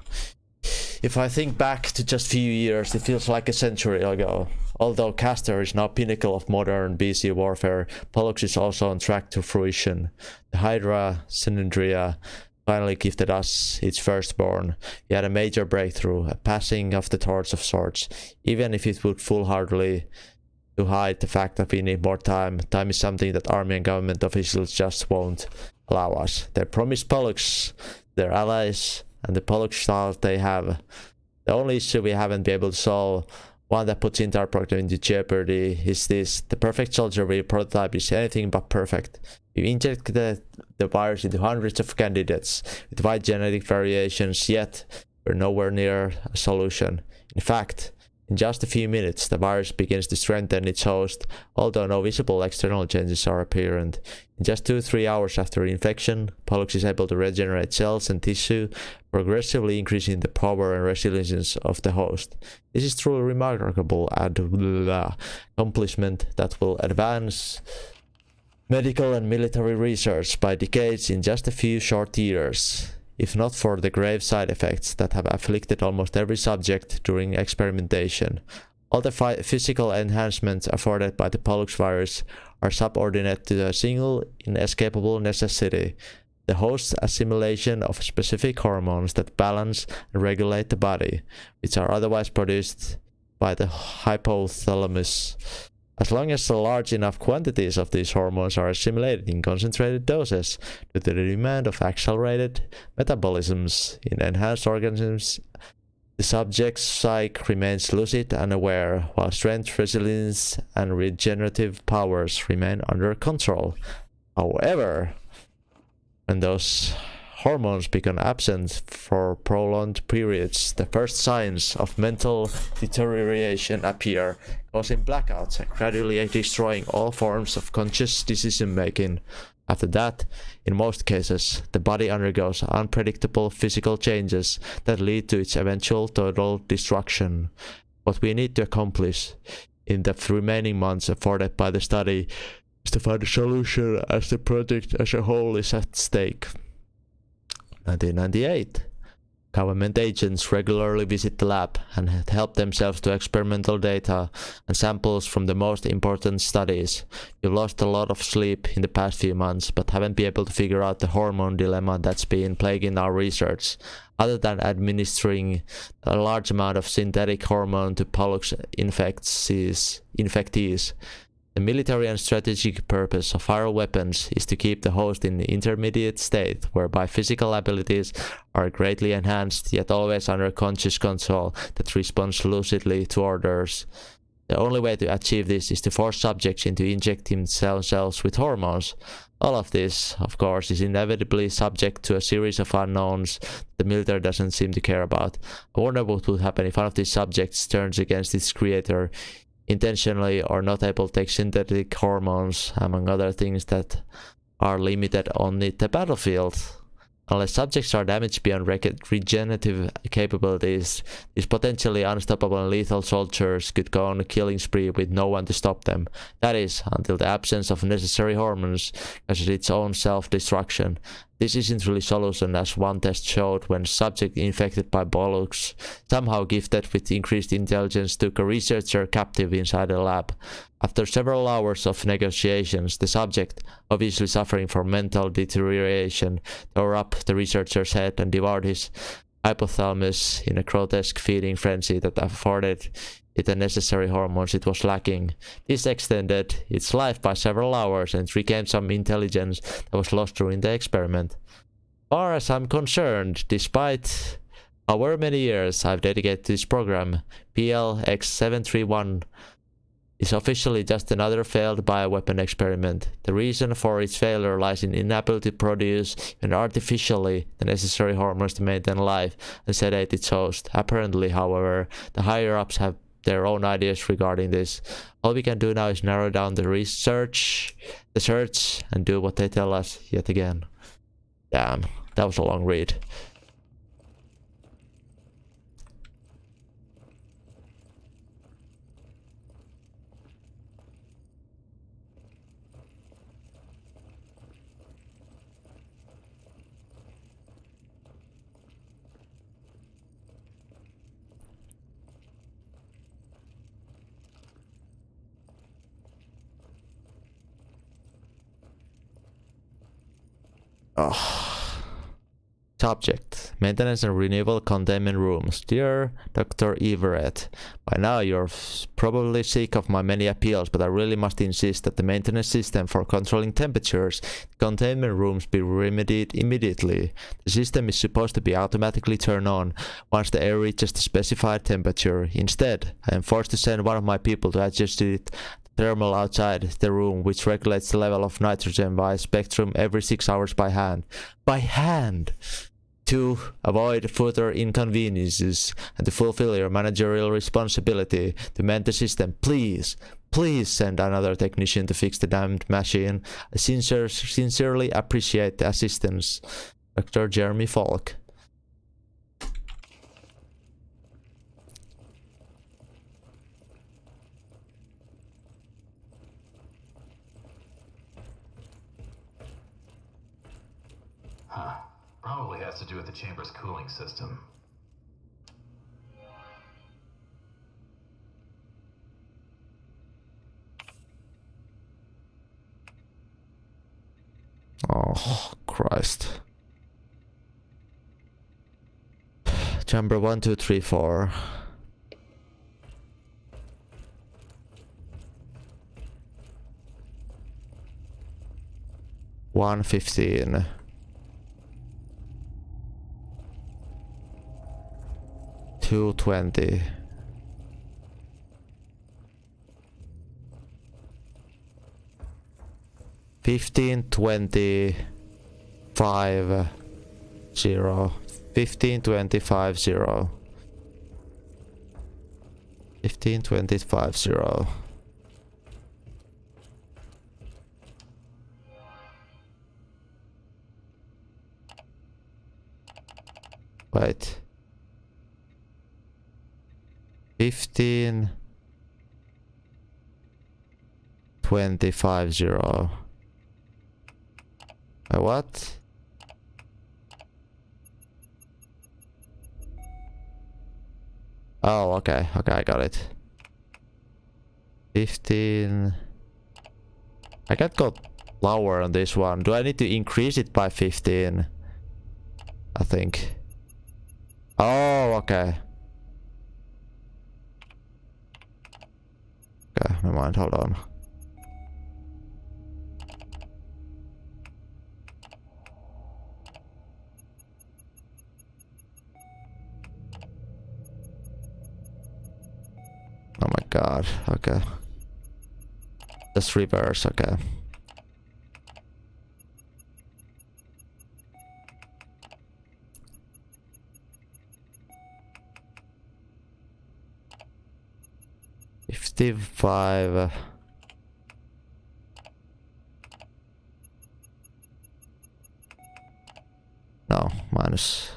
If I think back to just few years, it feels like a century ago. Although Castor is now pinnacle of modern BC warfare, Pollux is also on track to fruition. The Hydra, Synandria, finally gifted us its firstborn. We had a major breakthrough, a passing of the torch of sorts. Even if it would foolhardily to hide the fact that we need more time, time is something that army and government officials just won't allow us. They promised Pollux, their allies, and the Pollux style they have. The only issue we haven't been able to solve, one that puts entire program into jeopardy, is this. The perfect soldier we prototype is anything but perfect. We injected the virus into hundreds of candidates with wide genetic variations, yet we're nowhere near a solution. In fact, in just a few minutes, the virus begins to strengthen its host, although no visible external changes are apparent. In just 2-3 hours after infection, Pollux is able to regenerate cells and tissue, progressively increasing the power and resilience of the host. This is truly remarkable accomplishment that will advance medical and military research by decades in just a few short years. If not for the grave side effects that have afflicted almost every subject during experimentation. All the physical enhancements afforded by the Pollux virus are subordinate to a single inescapable necessity, the host's assimilation of specific hormones that balance and regulate the body, which are otherwise produced by the hypothalamus. As long as large enough quantities of these hormones are assimilated in concentrated doses to the demand of accelerated metabolisms in enhanced organisms, the subject's psyche remains lucid and aware, while strength, resilience, and regenerative powers remain under control. However, when those hormones become absent for prolonged periods, the first signs of mental deterioration appear, causing blackouts and gradually destroying all forms of conscious decision-making. After that, in most cases, the body undergoes unpredictable physical changes that lead to its eventual total destruction. What we need to accomplish in the remaining months afforded by the study is to find a solution as the project as a whole is at stake. 1998. Government agents regularly visit the lab and help themselves to experimental data and samples from the most important studies. We've lost a lot of sleep in the past few months, but haven't been able to figure out the hormone dilemma that's been plaguing our research. Other than administering a large amount of synthetic hormone to Pollux infectees, the military and strategic purpose of viral weapons is to keep the host in the intermediate state, whereby physical abilities are greatly enhanced, yet always under conscious control that responds lucidly to orders. The only way to achieve this is to force subjects into injecting themselves with hormones. All of this, of course, is inevitably subject to a series of unknowns the military doesn't seem to care about. I wonder what would happen if one of these subjects turns against its creator, intentionally or not able to take synthetic hormones, among other things that are limited on the battlefield. Unless subjects are damaged beyond regenerative capabilities, these potentially unstoppable and lethal soldiers could go on a killing spree with no one to stop them. That is, until the absence of necessary hormones causes its own self-destruction. This isn't really solution, as one test showed when a subject infected by Pollux, somehow gifted with increased intelligence, took a researcher captive inside a lab. After several hours of negotiations, the subject, obviously suffering from mental deterioration, tore up the researcher's head and devoured his hypothalamus in a grotesque feeding frenzy that afforded it the necessary hormones it was lacking. This extended its life by several hours and regained some intelligence that was lost during the experiment. As far as I'm concerned, despite however many years I've dedicated to this program, PLX731 is officially just another failed bioweapon experiment. The reason for its failure lies in inability to produce even artificially the necessary hormones to maintain life and sedate its host. Apparently, however, the higher-ups have their own ideas regarding this. All we can do now is narrow down the search, and do what they tell us yet again. Damn, that was a long read. Subject: Maintenance and Renewal Containment Rooms. Dear Dr. Everett, by now you're probably sick of my many appeals, but I really must insist that the maintenance system for controlling temperatures in containment rooms be remedied immediately. The system is supposed to be automatically turned on once the air reaches the specified temperature. Instead, I am forced to send one of my people to adjust it thermal outside the room, which regulates the level of nitrogen by spectrum every 6 hours by hand. By hand! To avoid further inconveniences and to fulfill your managerial responsibility to mend the system, please send another technician to fix the damned machine. I sincerely appreciate the assistance. Dr. Jeremy Falk. Probably has to do with the chamber's cooling system. Oh, Christ. Chamber 1, 2, 3, 4. $115. 220. $15.25. 0. $15.25. 15.25. Wait. 15 250. What? Oh, okay, I got it. 15. I can't go lower on this one. Do I need to increase it by 15? I think. Oh, okay. Okay, never mind, hold on. Oh my god, okay. Just reverse, okay. $55. No, minus.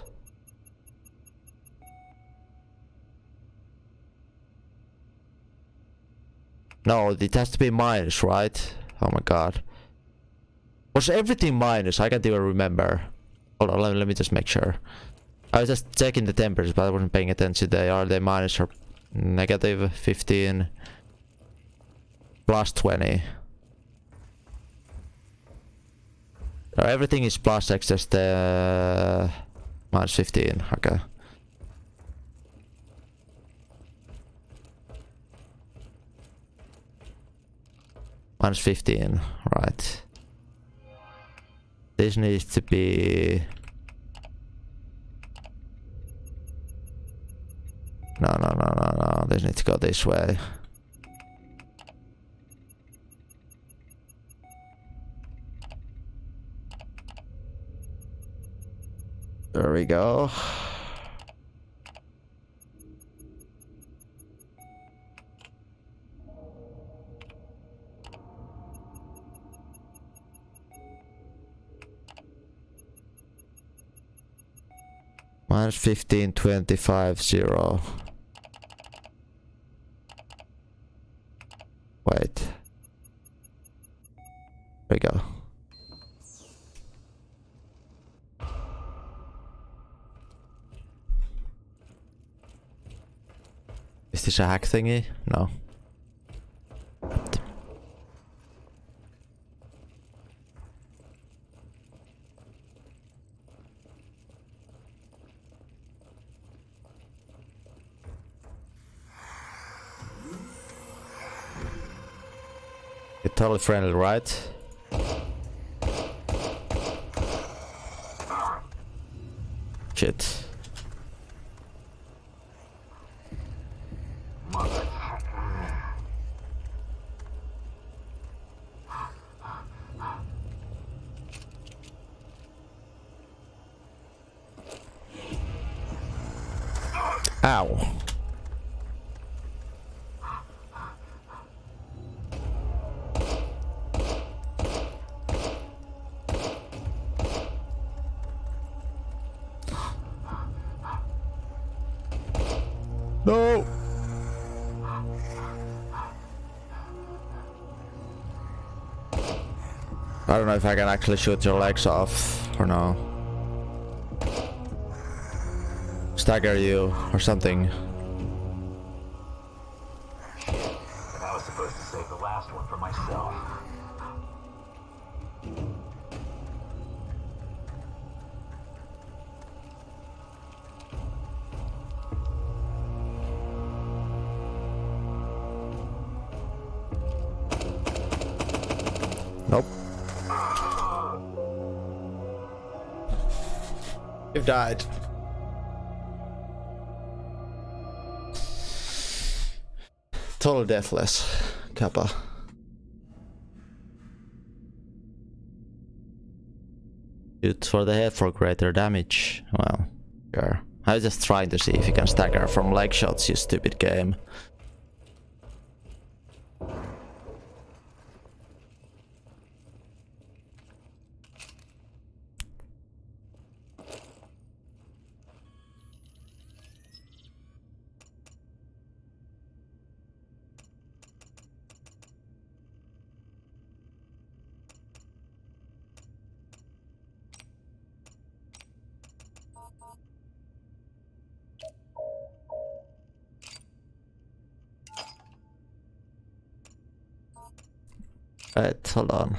No, it has to be minus, right? Oh my god. Was everything minus? I can't even remember. Hold on, let me just make sure. I was just checking the temperatures, but I wasn't paying attention. Are they minus or negative 15? Plus 20. So everything is plus except the minus 15. Okay. Minus 15, right. This needs to be... No. This needs to go this way. There we go. Minus 15, 25, 0. Wait. There we go. Is this a hack thingy? No. You're totally friendly, right? Shit. Ow. No. I don't know if I can actually shoot your legs off or no. Stagger you or something. Shit, and I was supposed to save the last one for myself. Nope. You've died. Total deathless, Kappa. Shoot for the head for greater damage. Well, sure. I was just trying to see if you can stagger from leg shots, you stupid game. Right, hold on.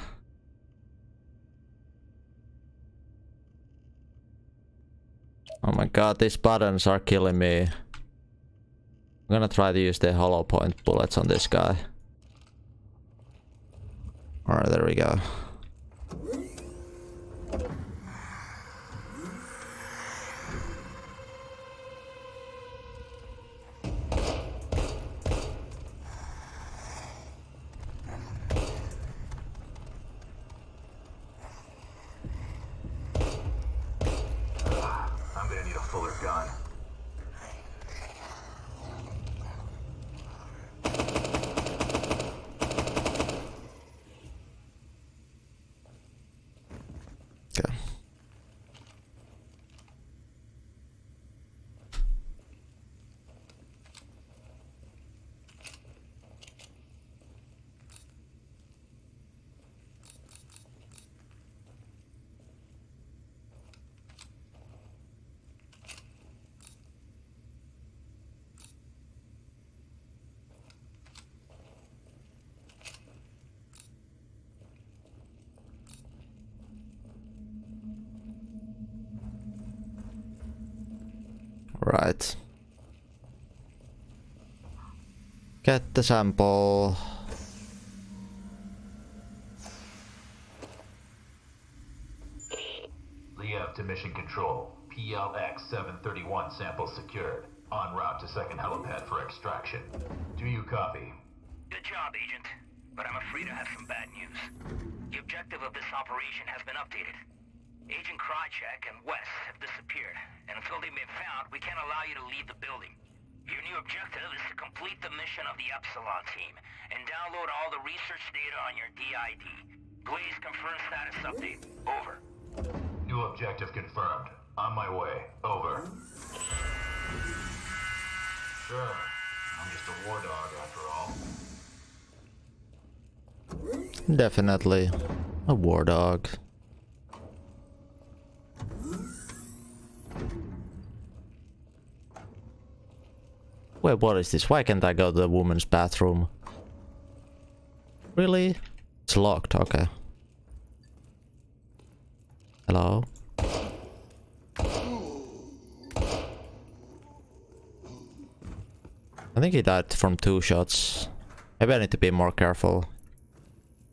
Oh my god, these buttons are killing me. I'm gonna try to use the hollow point bullets on this guy. Alright, there we go. I'm gonna need a fuller gun. Okay. Right. Get the sample. Liev to mission control. PLX 731 sample secured. En route to second helipad for extraction. Do you copy? Good job, Agent. But I'm afraid I have some bad news. The objective of this operation has been updated. Agent Krychek and Wes have disappeared, and until they've been found, we can't allow you to leave the building. Your new objective is to complete the mission of the Epsilon team, and download all the research data on your DID. Blaze confirmed status update. Over. New objective confirmed. On my way. Over. Sure. I'm just a war dog after all. Definitely a war dog. Wait, what is this? Why can't I go to the woman's bathroom? Really? It's locked, okay. Hello? I think he died from 2 shots. Maybe I need to be more careful.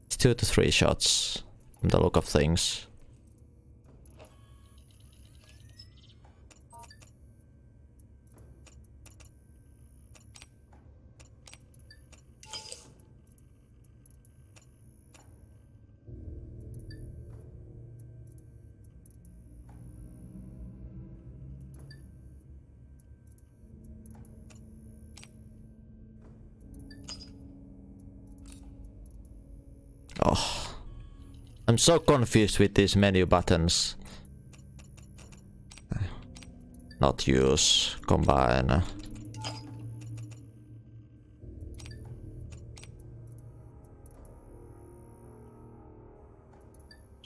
It's 2 to 3 shots from the look of things. Oh, I'm so confused with these menu buttons. Not use, combine.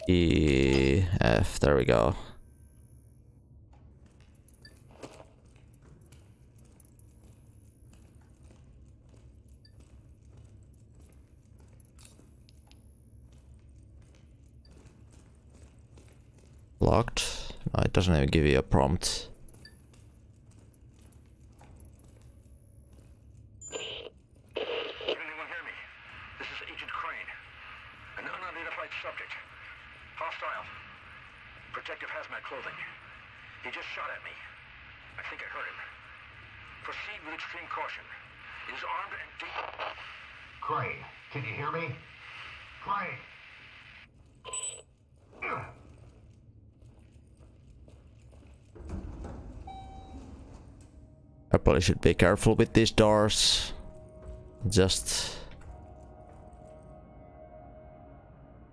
E, F, there we go. Locked. No, it doesn't even give you a prompt. Can anyone hear me? This is Agent Crane. An unidentified subject. Hostile. Protective hazmat clothing. He just shot at me. I think I heard him. Proceed with extreme caution. He is armed and Crane, can you hear me? Crane! I probably should be careful with these doors. Just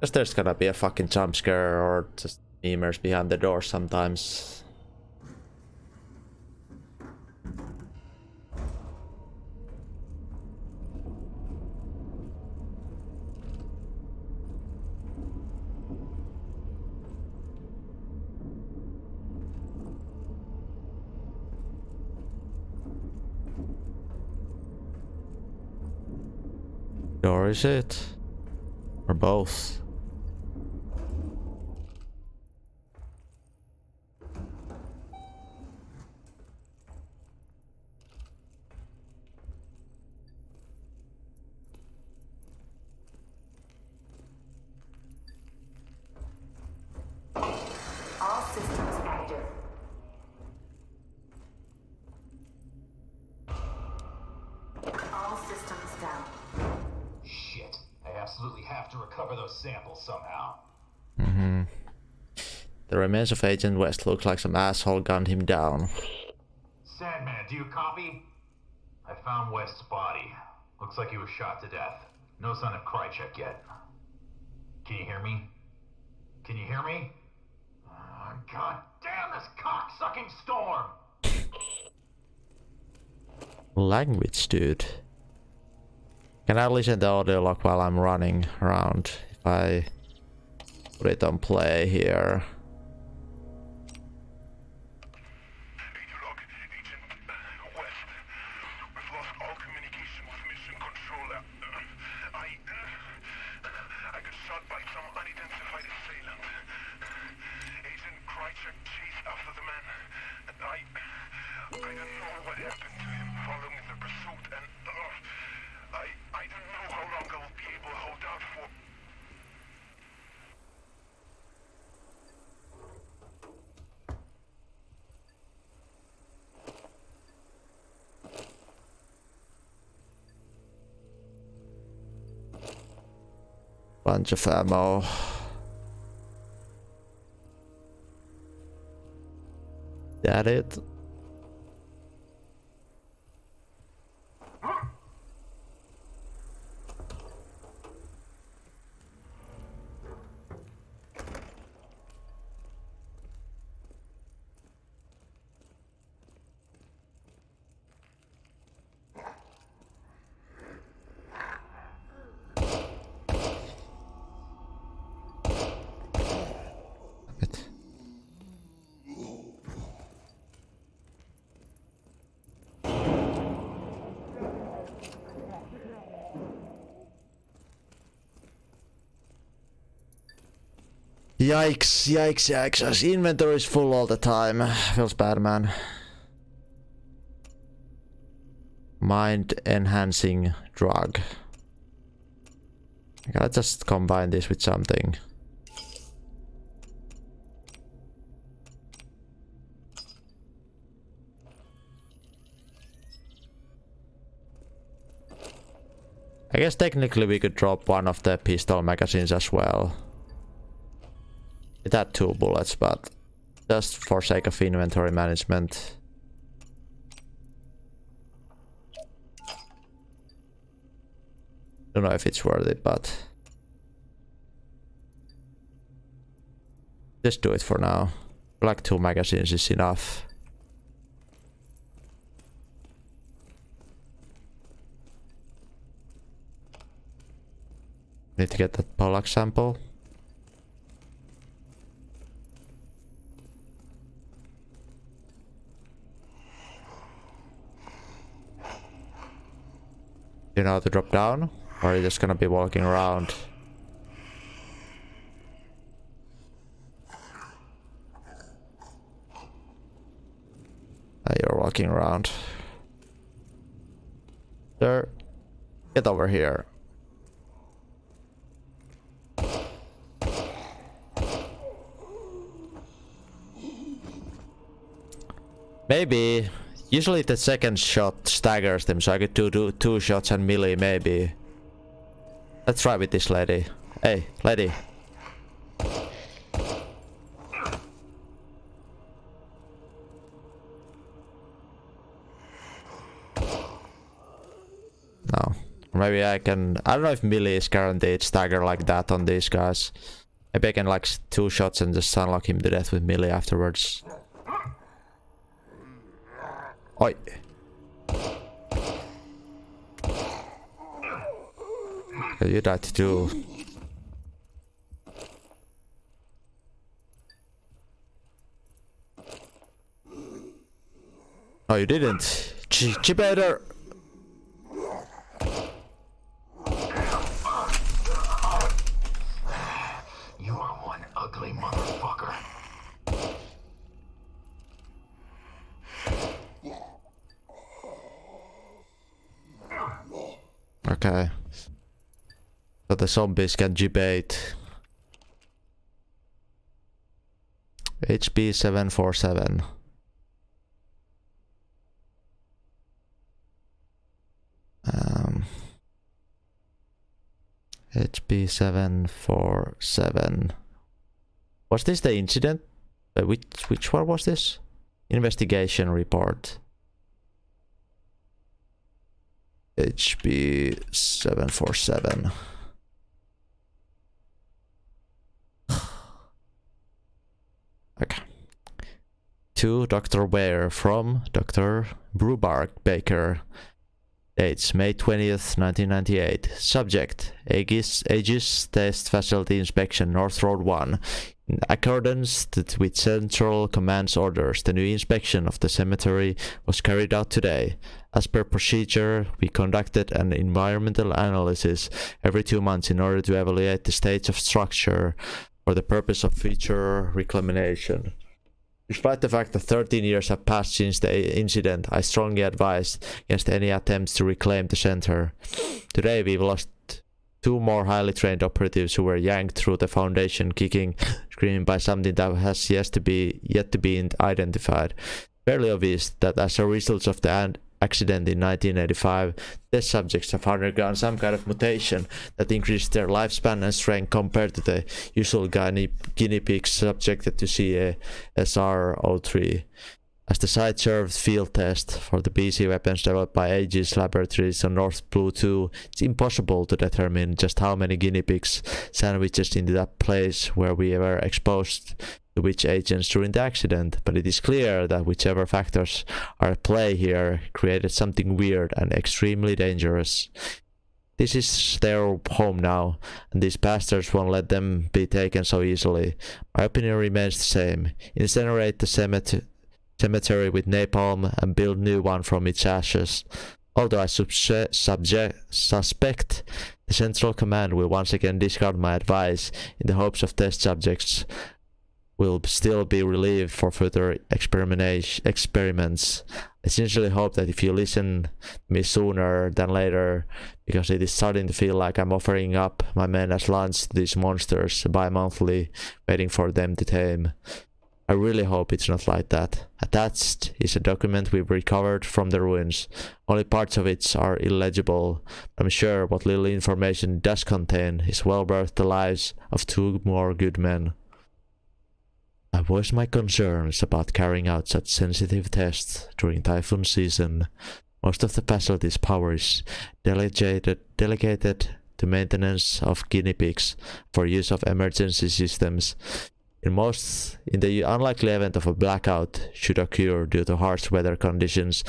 there's gonna be a fucking jump scare or just memers behind the door sometimes. Door is it? Or both. All systems active. All systems down. Shit. I absolutely have to recover those samples somehow. The remains of Agent West look like some asshole gunned him down. Sandman, do you copy? I found West's body. Looks like he was shot to death. No sign of Krychek yet. Can you hear me? Can you hear me? Oh, God damn this cock-sucking storm! Language, dude. Can I listen to the audio log while I'm running around? If I put it on play here. Agent Log, Agent West. We've lost all communication with Mission Controller. I got shot by some unidentified assailant. Agent Krychek chased after the man, and I don't know what happened to him following the pursuit, and I don't know how long I will be able to hold out for. Bunch of ammo. That it? Yikes, yikes, yikes. His inventory is full all the time. Feels bad, man. Mind enhancing drug. I gotta just combine this with something. I guess technically we could drop one of the pistol magazines as well. It had 2 bullets, but just for sake of inventory management. Don't know if it's worth it, but just do it for now. Like 2 magazines is enough. Need to get that Pollack sample. You know how to drop down? Or are you just gonna be walking around? You're walking around. Sir, get over here. Maybe. Usually the second shot staggers them, so I could do 2 shots and melee maybe. Let's try with this lady. Hey, lady. No. Maybe I can... I don't know if melee is guaranteed stagger like that on these guys. Maybe I can like 2 shots and just unlock him to death with melee afterwards. Oi. You died too. No, you didn't. Better. Okay. So the zombies can debate. HB747. HB747. Was this the incident? Which one was this? Investigation report. HB747. Okay. To Dr. Ware from Dr. Brubark Baker. Dates May 20th, 1998. Subject Aegis Test Facility Inspection North Road 1. In accordance with Central Command's orders, the new inspection of the cemetery was carried out today. As per procedure, we conducted an environmental analysis every 2 months in order to evaluate the state of structure for the purpose of future reclamation. Despite the fact that 13 years have passed since the incident, I strongly advise against any attempts to reclaim the center. Today we've lost 2 more highly trained operatives who were yanked through the foundation, kicking, screaming by something that has yet to be identified. Fairly obvious that as a result of the accident in 1985, test subjects have undergone some kind of mutation that increased their lifespan and strength compared to the usual guinea pigs subjected to CSR-03. As the site served field test for the PC weapons developed by Aegis Laboratories on North Blue 2, it's impossible to determine just how many guinea pigs sandwiches into that place where we were exposed to which agents during the accident, but it is clear that whichever factors are at play here created something weird and extremely dangerous. This is their home now, and these bastards won't let them be taken so easily. My opinion remains the same. Incinerate the cemetery with napalm and build new one from its ashes. Although I suspect the Central Command will once again discard my advice in the hopes of test subjects will still be relieved for further experiments. I sincerely hope that if you listen to me sooner than later, because it is starting to feel like I'm offering up my men as lunch to these monsters bi-monthly, waiting for them to tame. I really hope it's not like that. Attached is a document we've recovered from the ruins. Only parts of it are illegible. I'm sure what little information it does contain is well worth the lives of 2 more good men. I voiced my concerns about carrying out such sensitive tests during typhoon season. Most of the facility's power is delegated to maintenance of guinea pigs for use of emergency systems. In the unlikely event of a blackout should occur due to harsh weather conditions,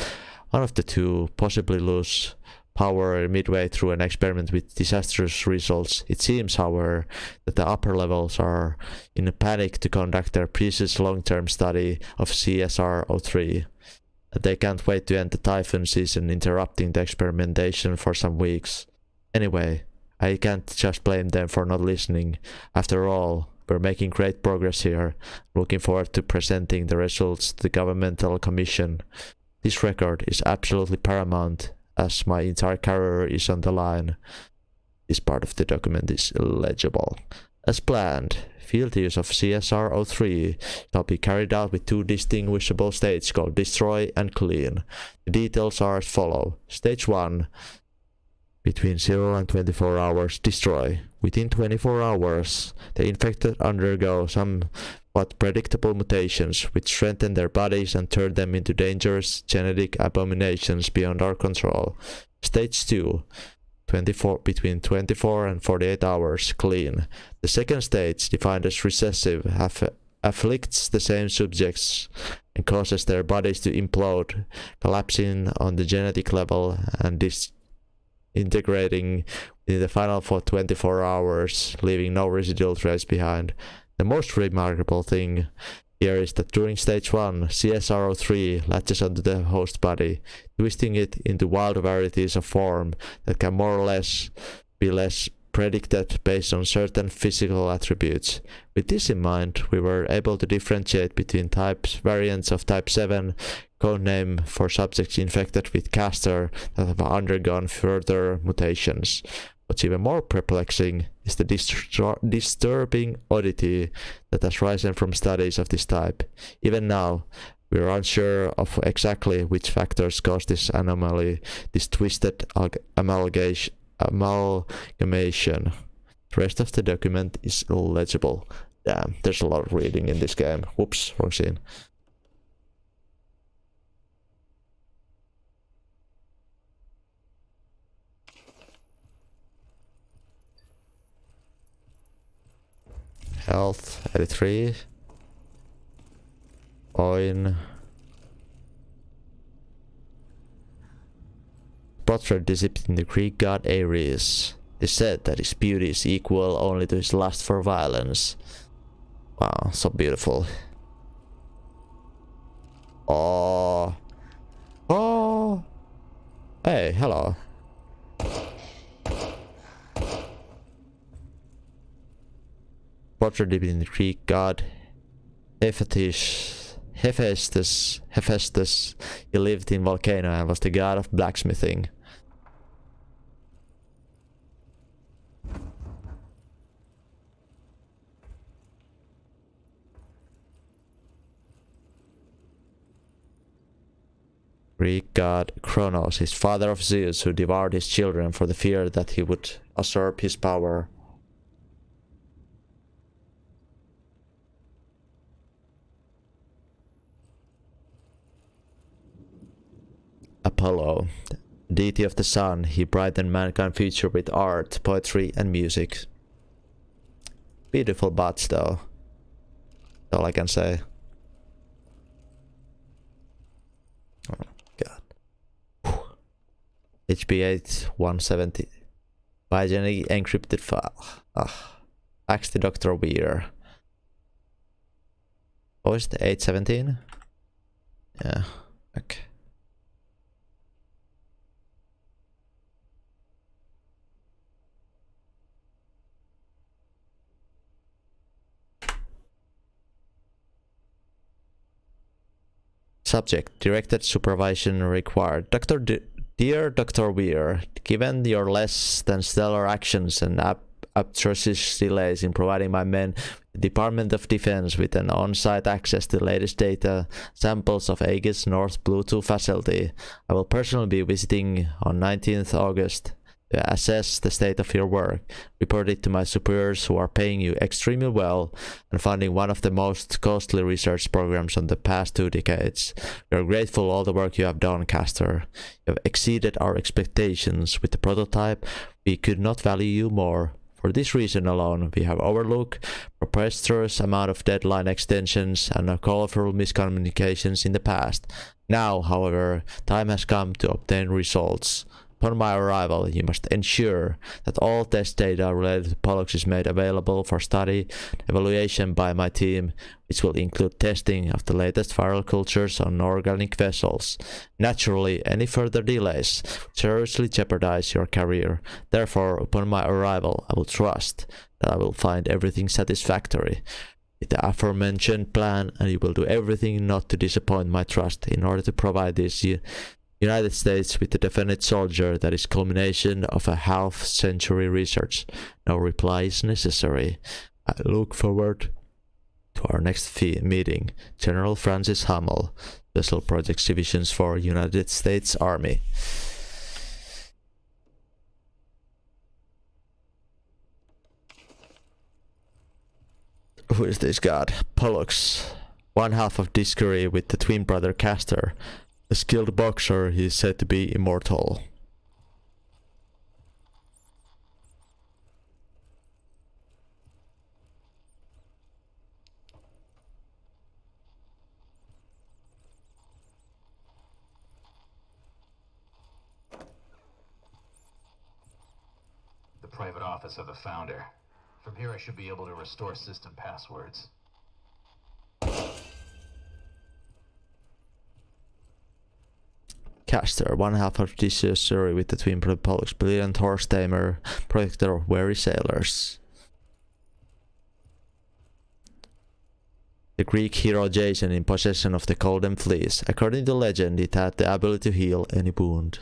one of the 2 possibly lose power midway through an experiment with disastrous results. It seems, however, that the upper levels are in a panic to conduct their precious long-term study of CSR-03. They can't wait to end the typhoon season, interrupting the experimentation for some weeks. Anyway, I can't just blame them for not listening. After all, we're making great progress here. Looking forward to presenting the results to the governmental commission. This record is absolutely paramount, as my entire career is on the line. This part of the document is illegible. As planned, field use of CSR-03 shall be carried out with 2 distinguishable stages called Destroy and Clean. The details are as follows. Stage 1. Between 0 and 24 hours, destroy. Within 24 hours, the infected undergo somewhat predictable mutations which strengthen their bodies and turn them into dangerous genetic abominations beyond our control. Stage 2. Between 24 and 48 hours, clean. The second stage, defined as recessive, afflicts the same subjects and causes their bodies to implode, collapsing on the genetic level and disintegrating in the final 24 hours, leaving no residual trace behind. The most remarkable thing here is that during stage 1, CSR-03 latches onto the host body, twisting it into wild varieties of form that can more or less be predicted based on certain physical attributes. With this in mind, we were able to differentiate between variants of type 7 codename for subjects infected with Castor that have undergone further mutations. What's even more perplexing is the disturbing oddity that has risen from studies of this type. Even now, we are unsure of exactly which factors cause this anomaly, this twisted amalgamation. The rest of the document is illegible. Damn, there's a lot of reading in this game. Whoops, wrong scene. Health 83. Oin. Portrait depicting the Greek god Ares. It is said that his beauty is equal only to his lust for violence. Wow, so beautiful. Oh. Oh. Hey, hello. Portrait depicting the Greek god Hephaestus. He lived in volcano and was the god of blacksmithing. Greek god Kronos, his father of Zeus, who devoured his children for the fear that he would usurp his power. Apollo, deity of the sun, he brightened mankind's future with art, poetry, and music. Beautiful butts, though. That's all I can say. Oh, God. HP8 170. Biogenic encrypted file. Ask the Dr. Weir. Oh, is it 817? Yeah, okay. Subject, directed supervision required. Dear Dr. Weir, given your less than stellar actions and atrocious delays in providing my men, the Department of Defense, with an on-site access to the latest data samples of Aegis North Bluetooth facility, I will personally be visiting on 19th August to assess the state of your work, report it to my superiors who are paying you extremely well and funding one of the most costly research programs on the past 2 decades. We are grateful for all the work you have done, Castor. You have exceeded our expectations with the prototype. We could not value you more. For this reason alone, we have overlooked preposterous amount of deadline extensions and colorful miscommunications in the past. Now, however, time has come to obtain results. Upon my arrival, you must ensure that all test data related to Pollux is made available for study and evaluation by my team, which will include testing of the latest viral cultures on organic vessels. Naturally, any further delays would seriously jeopardize your career. Therefore, upon my arrival, I will trust that I will find everything satisfactory with the aforementioned plan, and you will do everything not to disappoint my trust in order to provide this United States with the definite soldier that is culmination of a half-century research. No reply is necessary. I look forward to our next meeting. General Francis Hummel, Special Projects Divisions for United States Army. Who is this god? Pollux, one half of Discovery with the twin brother Castor. A skilled boxer, he is said to be immortal. The private office of the founder. From here I should be able to restore system passwords. Castor, one half of Discovery with the twin brother Pollux, brilliant horse Daymare, protector of weary sailors. the Greek hero Jason in possession of the Golden Fleece. According to legend, it had the ability to heal any wound.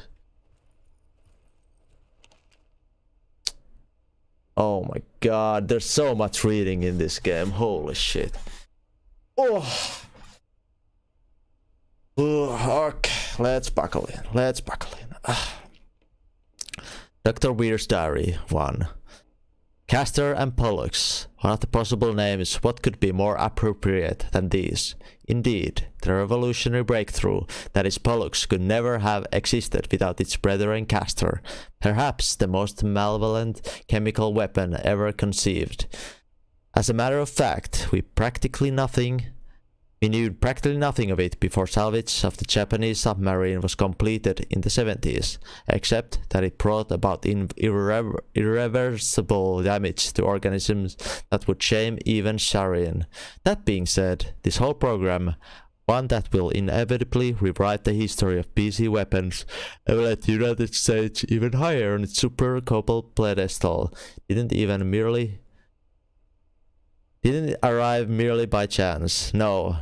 Oh my god, there's so much reading in this game. Holy shit. Oh. Okay, let's buckle in. Let's buckle in. Dr. Weir's Diary 1. Castor and Pollux. One of the possible names, what could be more appropriate than these? Indeed, the revolutionary breakthrough that is Pollux could never have existed without its brethren Castor, perhaps the most malevolent chemical weapon ever conceived. As a matter of fact, we knew practically nothing of it before salvage of the Japanese submarine was completed in the 70s, except that it brought about irreversible damage to organisms that would shame even Sharian. That being said, this whole program, one that will inevitably rewrite the history of PC weapons and let the United States even higher on its super copal pedestal, didn't arrive merely by chance. No,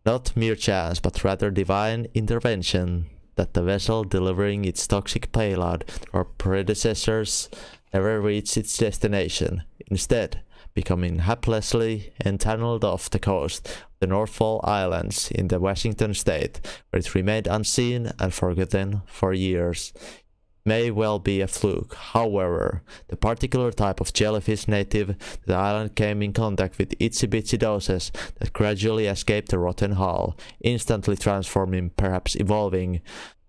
not mere chance, but rather divine intervention, that the vessel delivering its toxic payload or predecessors never reached its destination, instead becoming haplessly entangled off the coast of the Norfolk Islands in the Washington state, where it remained unseen and forgotten for years. May well be a fluke. However, the particular type of jellyfish native to the island came in contact with itsy-bitsy doses that gradually escaped the rotten hull, instantly transforming, perhaps evolving,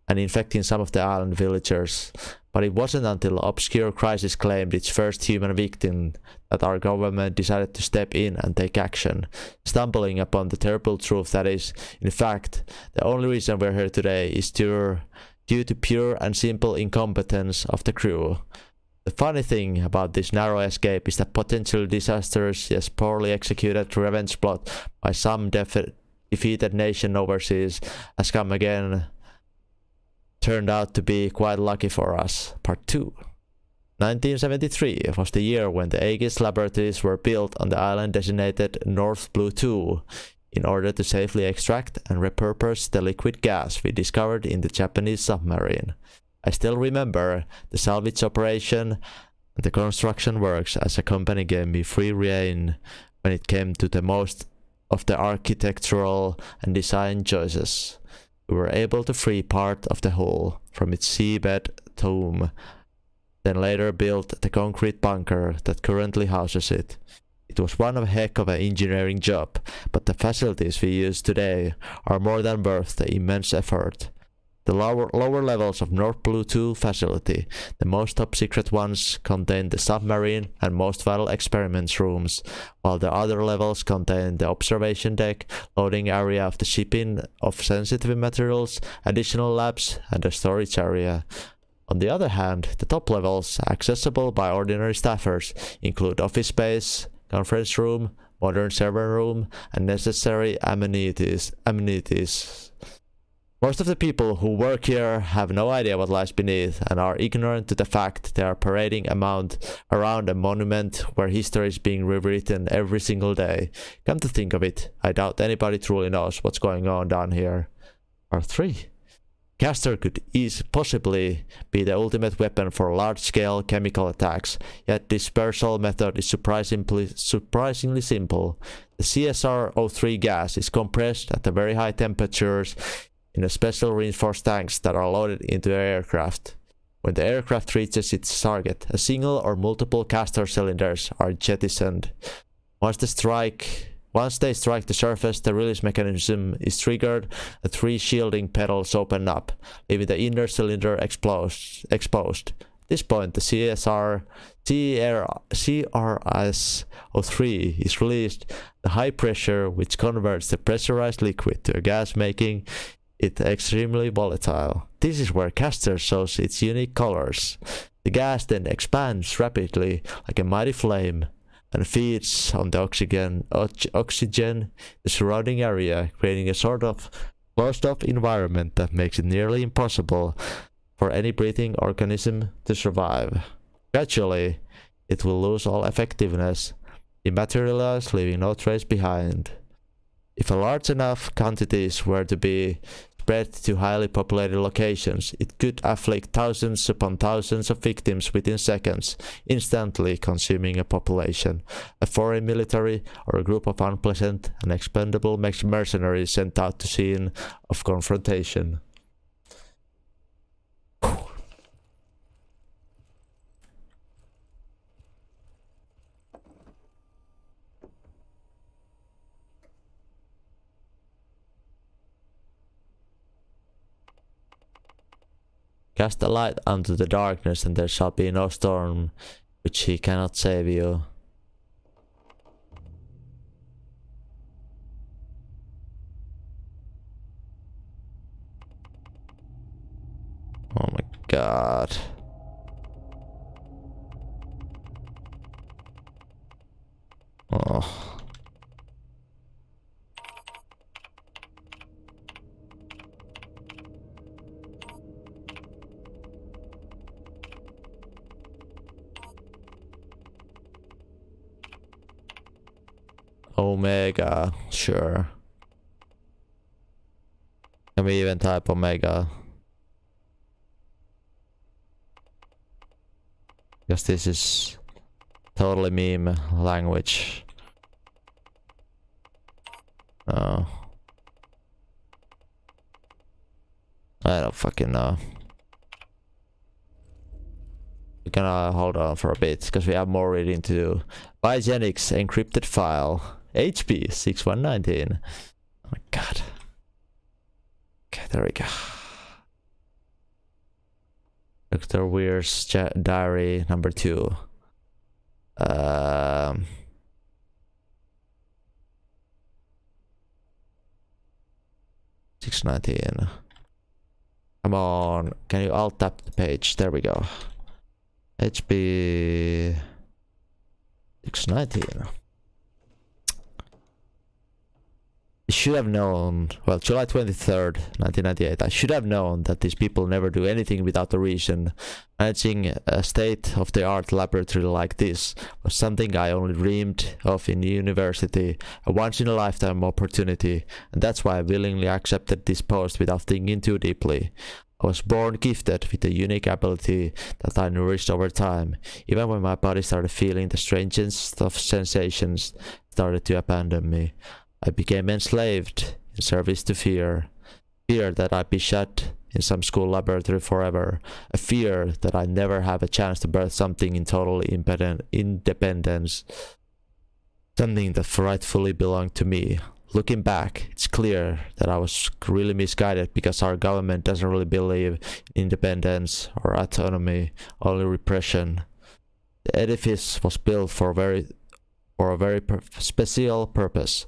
and infecting some of the island villagers. But it wasn't until Obscure Crisis claimed its first human victim that our government decided to step in and take action, stumbling upon the terrible truth that is, in fact, the only reason we're here today is due to pure and simple incompetence of the crew. The funny thing about this narrow escape is that potentially disastrous, yes poorly executed revenge plot by some defeated nation overseas has come again turned out to be quite lucky for us. Part 2. 1973 was the year when the Aegis laboratories were built on the island designated North Blue 2, in order to safely extract and repurpose the liquid gas we discovered in the Japanese submarine. I still remember the salvage operation and the construction works, as a company gave me free rein when it came to the most of the architectural and design choices. We were able to free part of the hull from its seabed tomb, then later built the concrete bunker that currently houses it. It was one heck of an engineering job, but the facilities we use today are more than worth the immense effort. The lower levels of North Blue 2 facility, the most top secret ones, contain the submarine and most vital experiments rooms, while the other levels contain the observation deck, loading area of the shipping of sensitive materials, additional labs, and the storage area. On the other hand, the top levels, accessible by ordinary staffers, include office space, conference room, modern server room, and necessary amenities. Most of the people who work here have no idea what lies beneath and are ignorant to the fact they are parading around a monument where history is being rewritten every single day. Come to think of it, I doubt anybody truly knows what's going on down here. Part 3. Castor could possibly be the ultimate weapon for large-scale chemical attacks, yet dispersal method is surprisingly simple. The CSR-03 gas is compressed at very high temperatures in a special reinforced tanks that are loaded into the aircraft. When the aircraft reaches its target, a single or multiple Castor cylinders are jettisoned. Once they strike the surface, the release mechanism is triggered, and 3 shielding pedals open up, leaving the inner cylinder exposed. At this point, the CRS-03 is released at high pressure, which converts the pressurized liquid to a gas, making it extremely volatile. This is where Castor shows its unique colors. The gas then expands rapidly like a mighty flame and feeds on the oxygen the surrounding area, creating a sort of closed-off environment that makes it nearly impossible for any breathing organism to survive. Gradually, it will lose all effectiveness, dematerialize, leaving no trace behind. If a large enough quantities were to be spread to highly populated locations, it could afflict thousands upon thousands of victims within seconds, instantly consuming a population. A foreign military or a group of unpleasant and expendable mercenaries sent out to scene of confrontation. Cast a light unto the darkness, and there shall be no storm which he cannot save you. Oh my god. Oh. Omega, sure. Can we even type Omega? Because this is totally meme language. No. I don't fucking know. We're gonna hold on for a bit because we have more reading to do. Biogenics encrypted file. HP 6119. Oh my god. Okay, there we go. Dr. Weir's diary number 2. 619. Come on, can you alt tap the page? There we go. HP 619. I should have known, well, July 23rd, 1998, I should have known that these people never do anything without a reason. Managing a state-of-the-art laboratory like this was something I only dreamed of in university, a once-in-a-lifetime opportunity, and that's why I willingly accepted this post without thinking too deeply. I was born gifted with a unique ability that I nourished over time, even when my body started feeling the strangest of sensations started to abandon me. I became enslaved in service to fear. Fear that I'd be shut in some school laboratory forever. A fear that I'd never have a chance to birth something in total independence. Something that rightfully belonged to me. Looking back, it's clear that I was really misguided because our government doesn't really believe in independence or autonomy, only repression. The edifice was built for a very special purpose.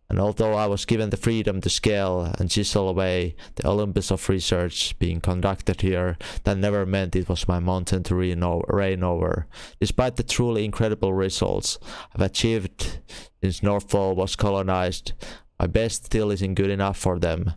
And although I was given the freedom to scale and chisel away the Olympus of research being conducted here, that never meant it was my mountain to reign over. Despite the truly incredible results I've achieved since Northfall was colonized, my best still isn't good enough for them.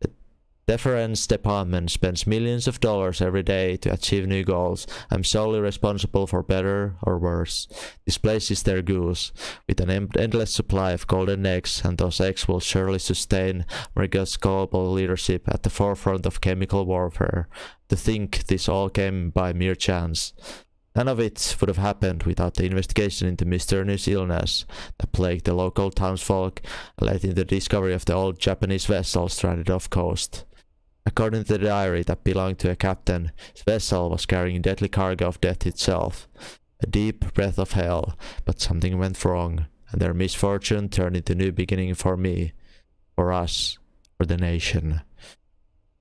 The Defense Department spends millions of dollars every day to achieve new goals. I'm solely responsible for better or worse. This place is their goose, with an endless supply of golden eggs, and those eggs will surely sustain America's global leadership at the forefront of chemical warfare. To think this all came by mere chance. None of it would have happened without the investigation into mysterious illness that plagued the local townsfolk and led to the discovery of the old Japanese vessel stranded off coast. According to the diary that belonged to a captain, his vessel was carrying deadly cargo of death itself. A deep breath of hell, but something went wrong, and their misfortune turned into a new beginning for me, for us, for the nation.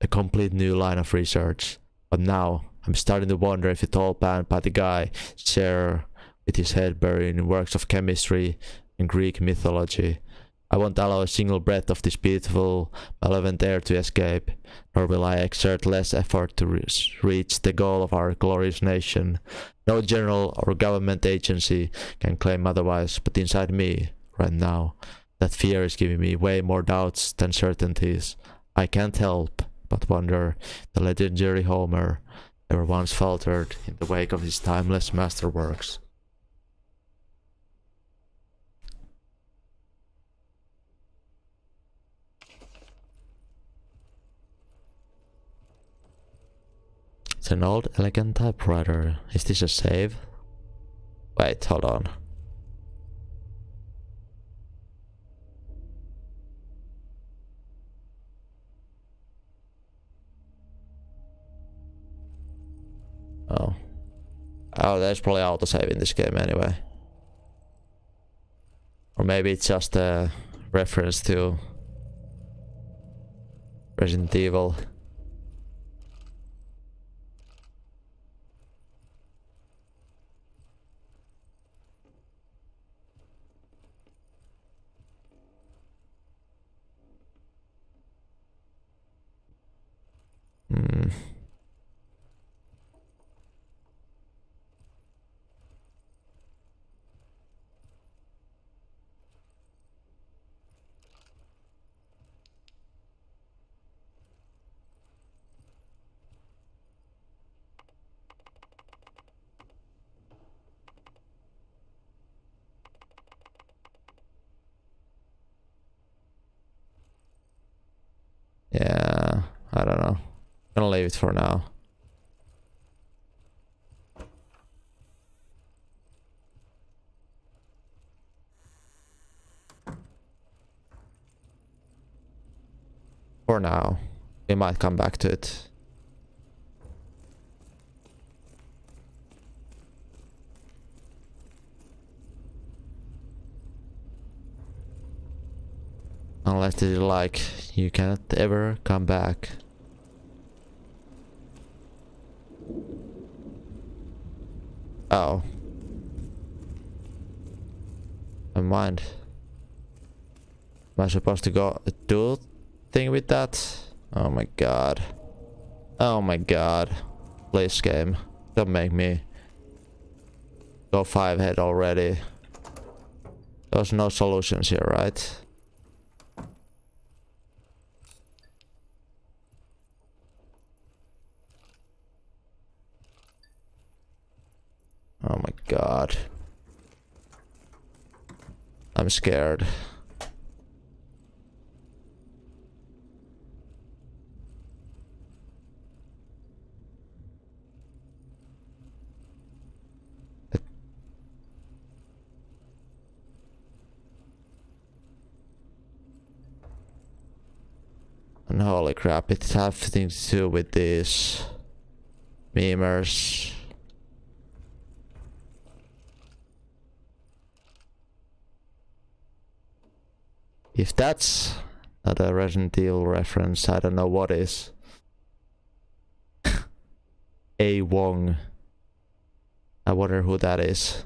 A complete new line of research. But now, I'm starting to wonder if it's all planned by the guy, Sir, with his head buried in works of chemistry and Greek mythology. I won't allow a single breath of this beautiful, malevolent air to escape, nor will I exert less effort to reach the goal of our glorious nation. No general or government agency can claim otherwise, but inside me, right now, that fear is giving me way more doubts than certainties. I can't help but wonder the legendary Homer ever once faltered in the wake of his timeless masterworks. It's an old elegant typewriter. Is this a save? Wait, hold on. Oh. Oh, there's probably autosave in this game anyway. Or maybe it's just a reference to Resident Evil. Hmm. Yeah, I don't know. I'm gonna leave it for now. For now. We might come back to it. Unless it's like, you cannot ever come back. Oh. Never mind. Am I supposed to go do thing with that? Oh my god. Oh my god. Please game. Don't make me go 5 head already. There's no solutions here, right? Oh my god. I'm scared. And holy crap, it has things to do with these memers. If that's not a Resident Evil reference, I don't know what is. A Wong. I wonder who that is.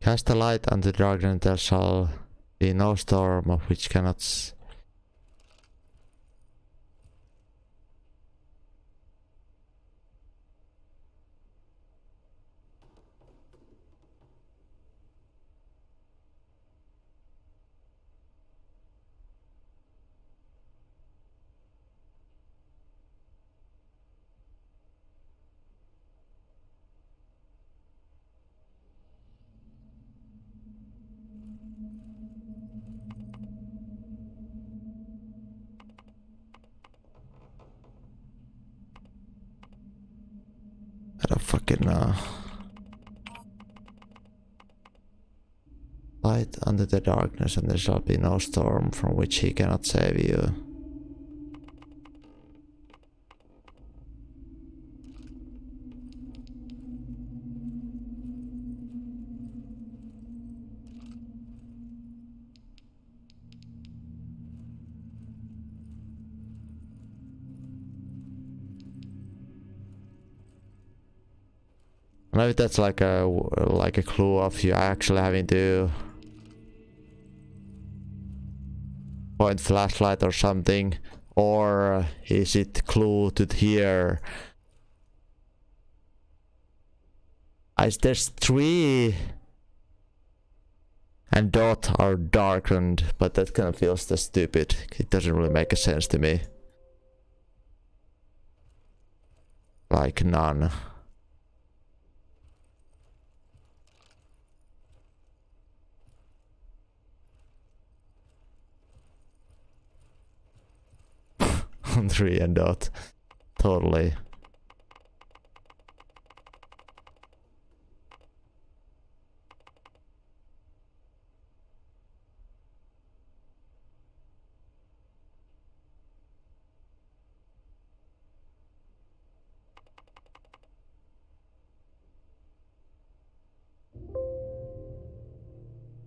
Cast a light on the darkness, there shall be no storm of which cannot. I don't fucking know. Light under the darkness, and there shall be no storm from which he cannot save you. I don't know if that's like a clue of you actually having to point flashlight or something, or is it clue to here? There's 3 and dot are darkened, but that kind of feels just stupid. It doesn't really make a sense to me. Like none. On 3 and dot. Totally.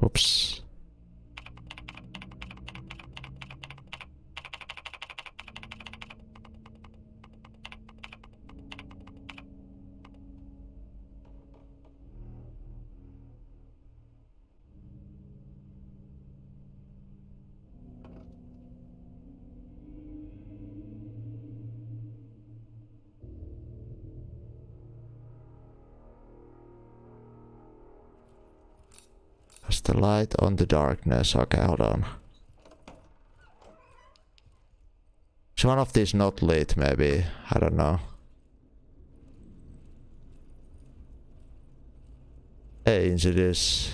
Oops. That's the light on the darkness. Okay, hold on. Is one of these not lit, maybe? I don't know. Hey, into this.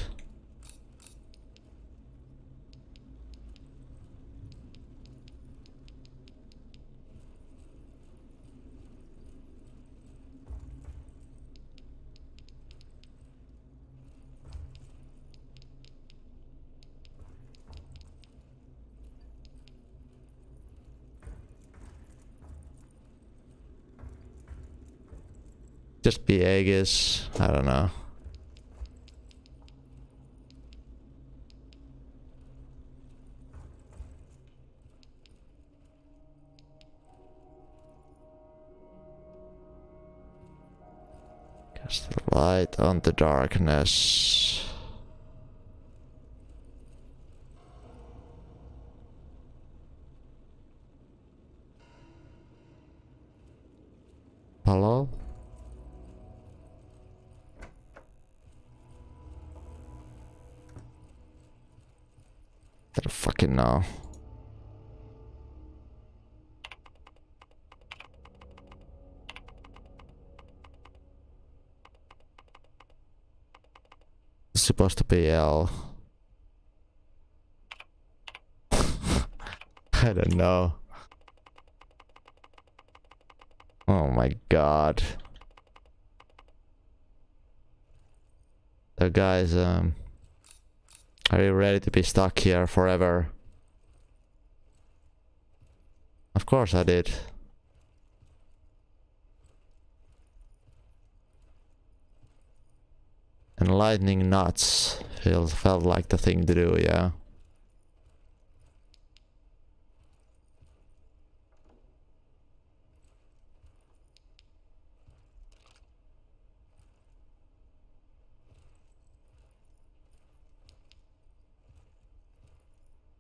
Just be Aegis. I don't know. Cast the light on the darkness. Hello? I don't fucking know. It's supposed to be L. I don't know. Oh my god. The guys, are you ready to be stuck here forever? Of course I did. And lightning nuts felt like the thing to do, yeah.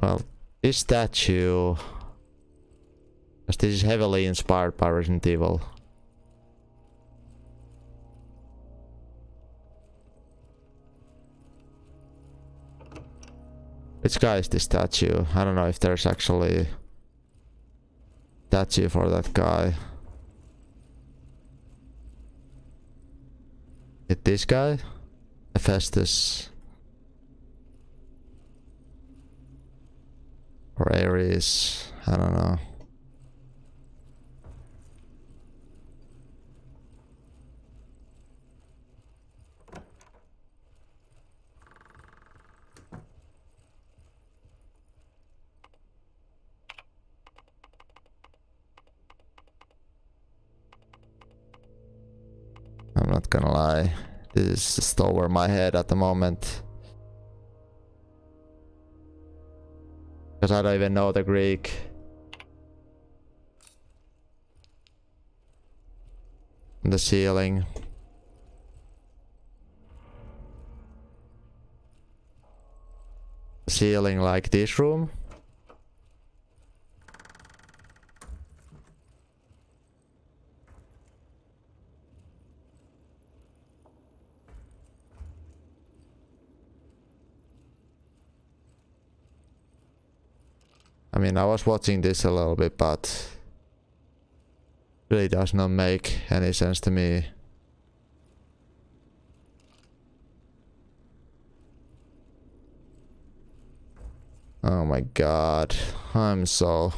Well, this statue, because this is heavily inspired by Resident Evil. Which guy is this statue? I don't know if there's actually a statue for that guy. Is it this guy? Hephaestus. Or Ares, I don't know. I'm not gonna lie, this is just over my head at the moment. Because I don't even know the Greek. The ceiling. ceiling like this room. I mean, I was watching this a little bit, but really does not make any sense to me. Oh my god, I'm so...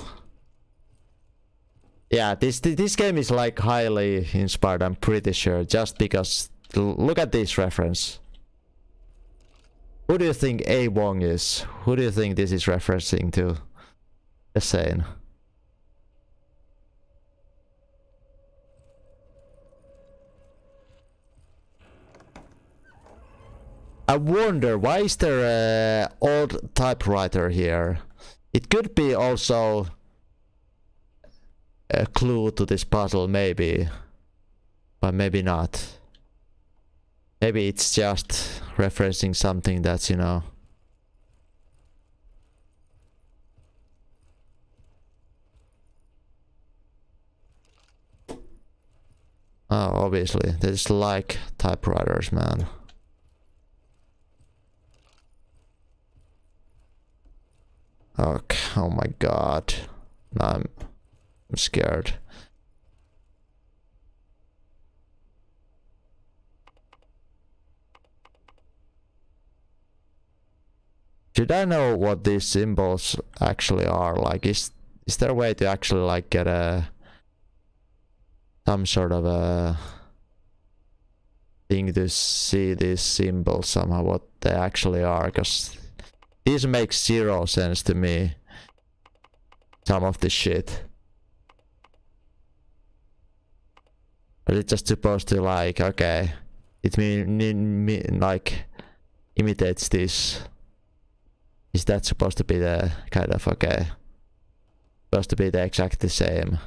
Yeah, this game is like highly inspired, I'm pretty sure, just because look at this reference. Who do you think A. Wong is? Who do you think this is referencing to? Just saying. I wonder, why is there an old typewriter here? It could be also a clue to this puzzle, maybe. But maybe not. Maybe it's just referencing something that's, you know... Oh, obviously. There's like typewriters, man. Okay, oh my god. Now I'm scared. Should I know what these symbols actually are? Like, is there a way to actually like get some sort of a thing to see these symbols somehow, what they actually are? Because this makes zero sense to me. Some of this shit. Or is it just supposed to like, okay, it like imitates this? Is that supposed to be the kind of, okay, supposed to be the exactly same?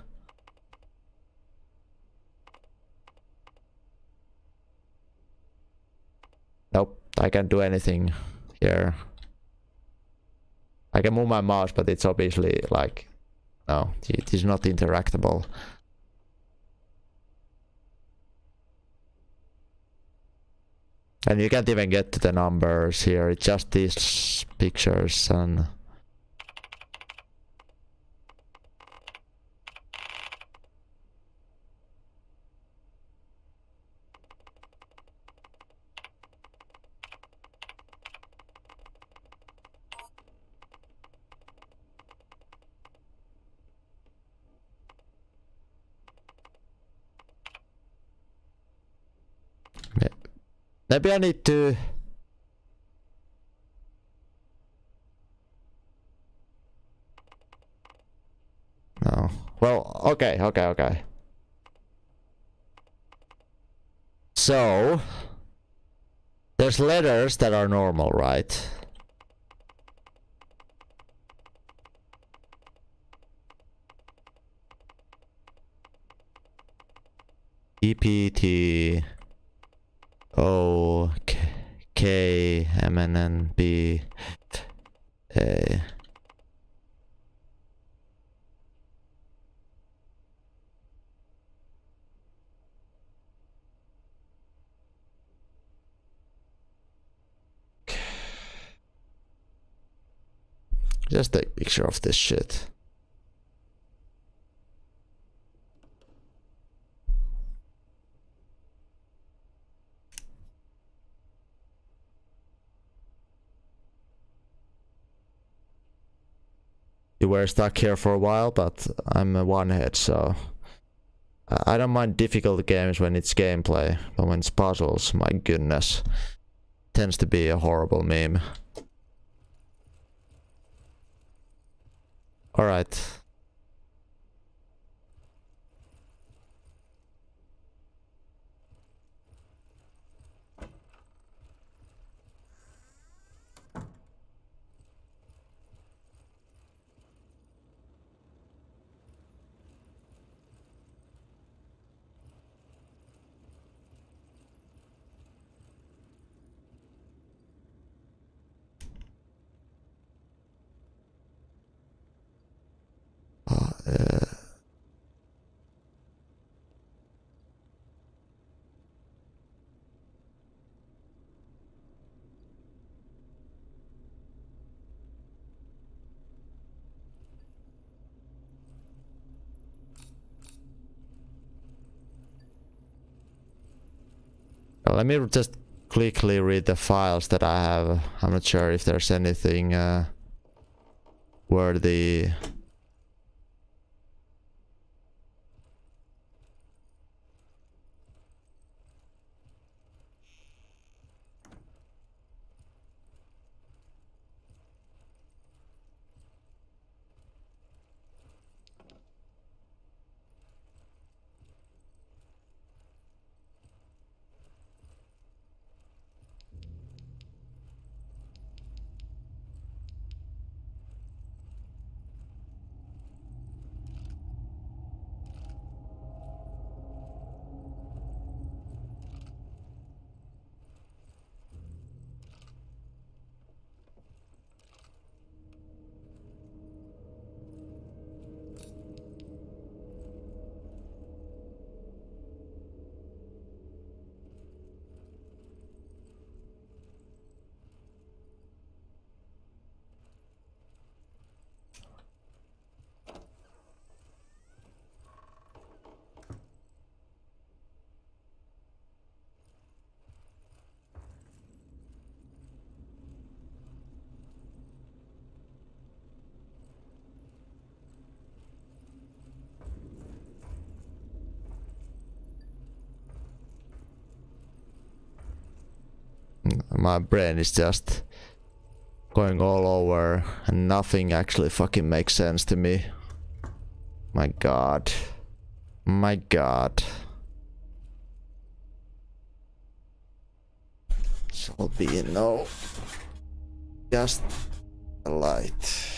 Nope, I can't do anything here. I can move my mouse, but it's obviously like, no, it is not interactable. And you can't even get to the numbers here, it's just these pictures and... Maybe I need to... No. Well, okay. So... There's letters that are normal, right? E, P, T... O, K, M, N, N, B, A. Just take a picture of this shit. You were stuck here for a while, but I'm a one-head, so... I don't mind difficult games when it's gameplay, but when it's puzzles, my goodness. Tends to be a horrible meme. Alright. Let me just quickly read the files that I have. I'm not sure if there's anything worthy. My brain is just going all over and nothing actually fucking makes sense to me. My god. My god. Shall be no. Just a light.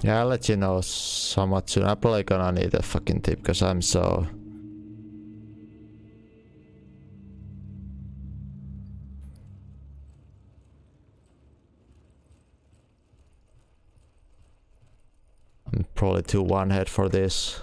Yeah, I'll let you know somewhat soon. I'm probably gonna need a fucking tip because I'm so... I'm probably too one-head for this.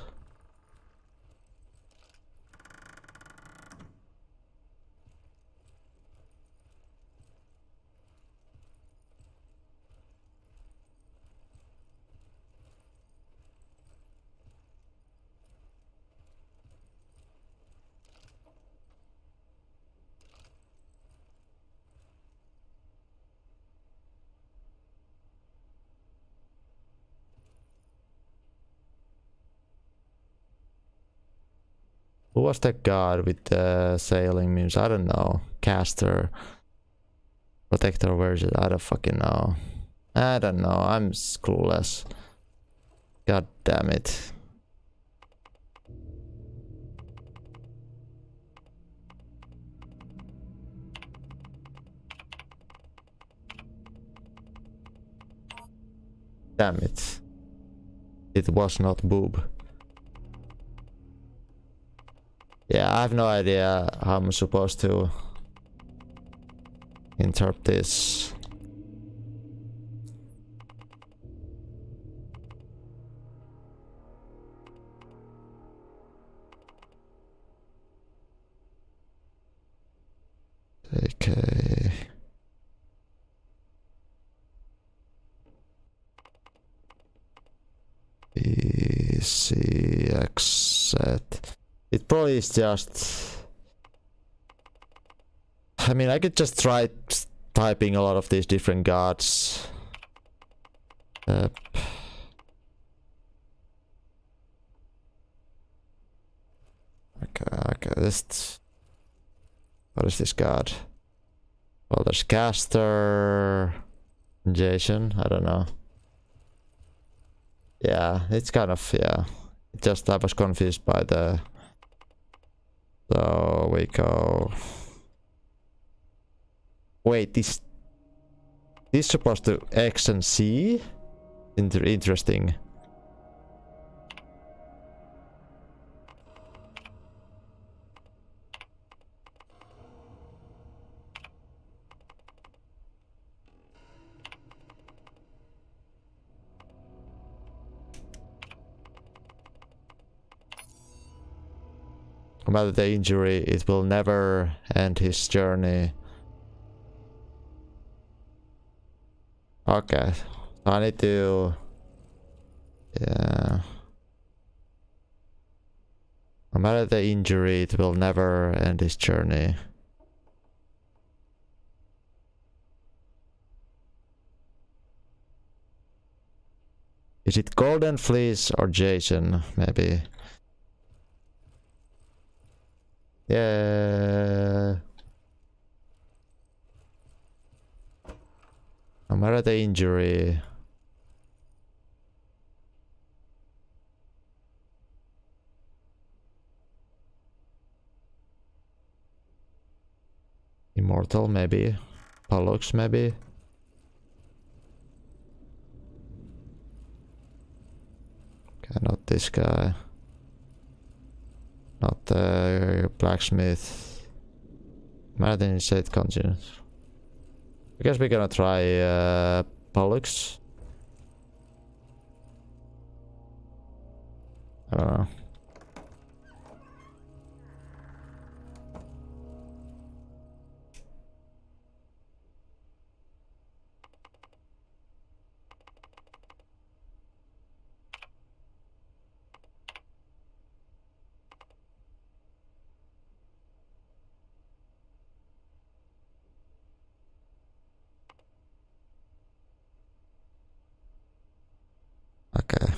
Who was that god with the sailing memes? I don't know. Caster. Protector version. I don't fucking know. I don't know. I'm clueless. God damn it. Damn it. It was not boob. Yeah, I have no idea how I'm supposed to interpret this. Okay. ECX set. It probably is just... I mean, I could just try typing a lot of these different gods. Okay, this... What is this god? Well, there's Caster... Jason, I don't know. Yeah, it's kind of, yeah. Just I was confused by the... So we go... Wait, this supposed to X and C? Interesting. About the injury, it will never end his journey. Okay, I need to... Yeah. No matter the injury, it will never end his journey. Is it Golden Fleece or Jason? Maybe. Yeah. No matter the injury. Immortal, maybe. Pollux, maybe. Okay, not this guy. Not the blacksmith. Madden said continues. I guess we're gonna try Pollux. I don't know. Okay.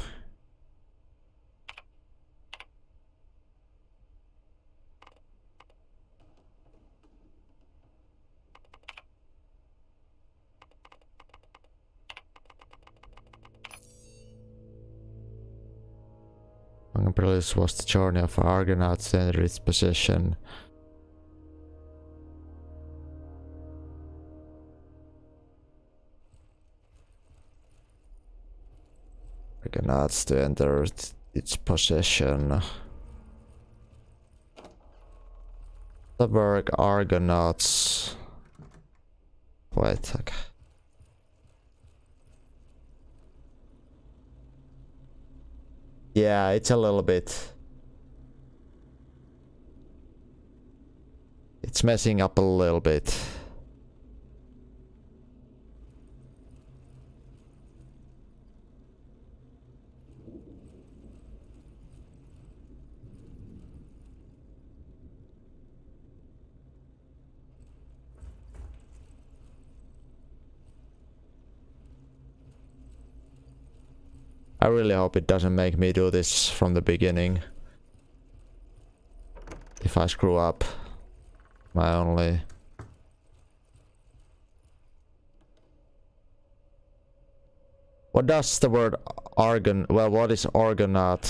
Umbrellas was the journey of Argonauts and its possession. Argonauts to enter its possession. The word Argonauts. Wait, okay. Yeah, it's a little bit. It's messing up a little bit. I really hope it doesn't make me do this from the beginning. If I screw up, my only... What does the word Argon... Well, what is Argonaut?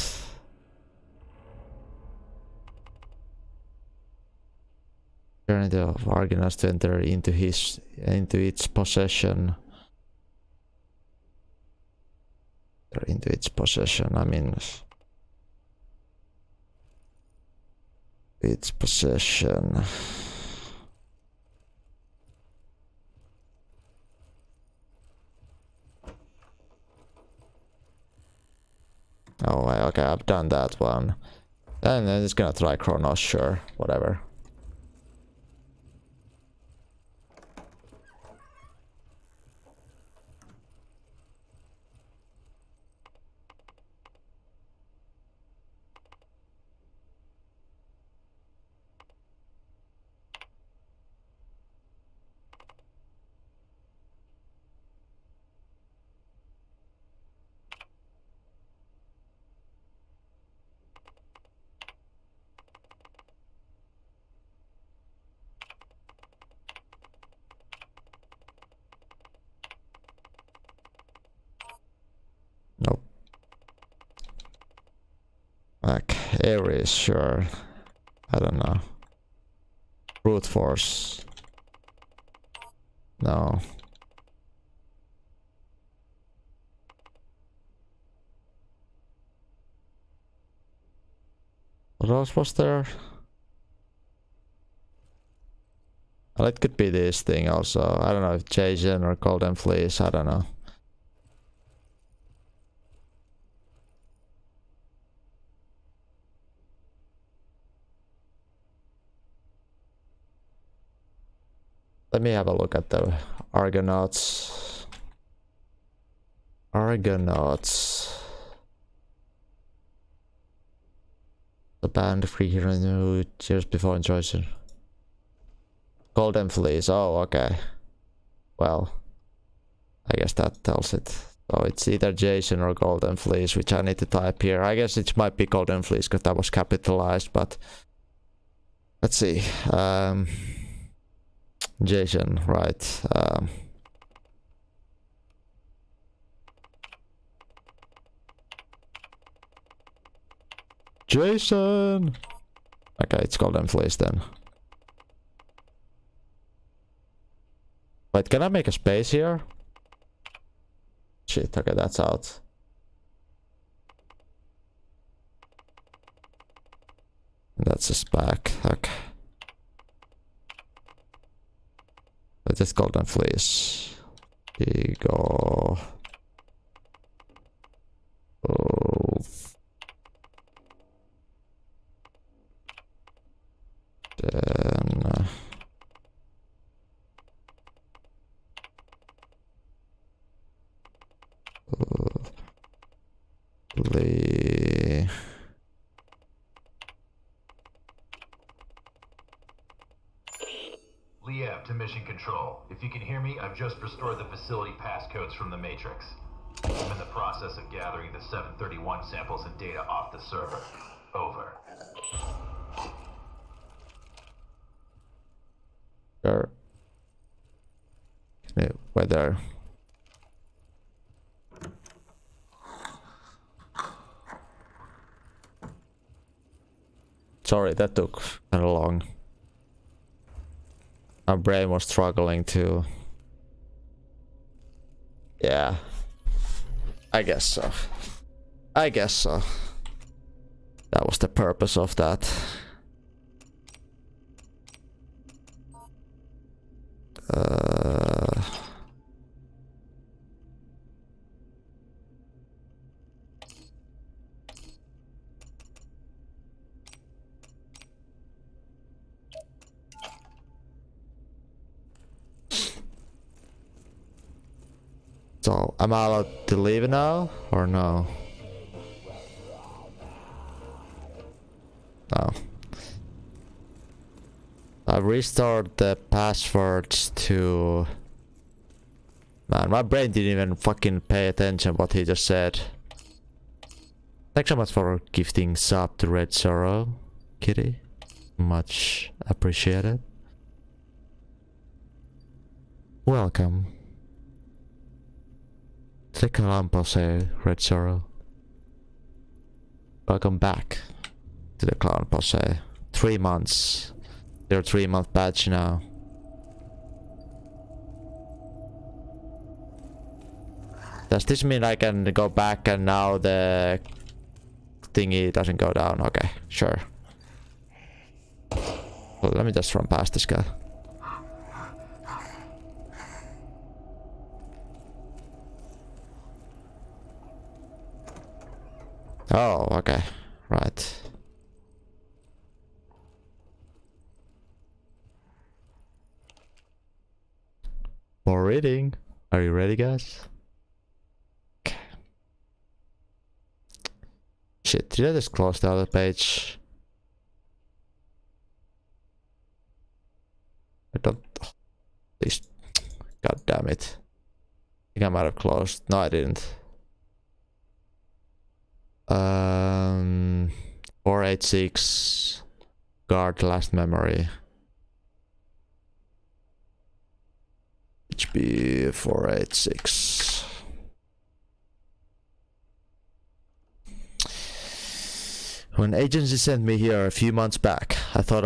Journey of Argonauts to enter into its possession. Into its possession, I mean... Its possession... Oh, okay, I've done that one. And then it's gonna try Chronos, sure, whatever. Nope. Like, Ares, sure. I don't know. Brute force. No. What else was there? Well, it could be this thing also. I don't know if Jason or Golden Fleece, I don't know. Let me have a look at the Argonauts. Argonauts. The band free hero new years before Jason. Golden Fleece, oh okay. Well, I guess that tells it. So it's either Jason or Golden Fleece, which I need to type here. I guess it might be Golden Fleece because that was capitalized, but let's see. Jason, right. Jason! Okay, it's Golden Fleece then. Wait, can I make a space here? Shit, okay, that's out. That's just back, okay. But just Golden Fleece. Go. Oh. Then Liev to Mission Control. If you can hear me, I've just restored the facility passcodes from the Matrix. I'm in the process of gathering the 731 samples and data off the server. Over. Sure. Whether sorry, that took kind of long. My brain was struggling to... Yeah. I guess so. I guess so. That was the purpose of that. So, am I allowed to leave now or no? No. I restored the passwords to... Man, my brain didn't even fucking pay attention what he just said. Thanks so much for gifting sub to Red Sorrow, Kitty. Much appreciated. Welcome. Click a lamp, I'll say, Red Sorrow. Welcome back to the Clown Posse. 3 months. Your 3-month badge now. Does this mean I can go back and now the thingy doesn't go down? Okay, sure. Well, let me just run past this guy. Oh, okay. Right. More reading. Are you ready, guys? Okay. Shit, did I just close the other page? I don't... Please. God damn it. I think I might have closed. No, I didn't. 486. Guard last memory. HB 486. When agency sent me here a few months back, I thought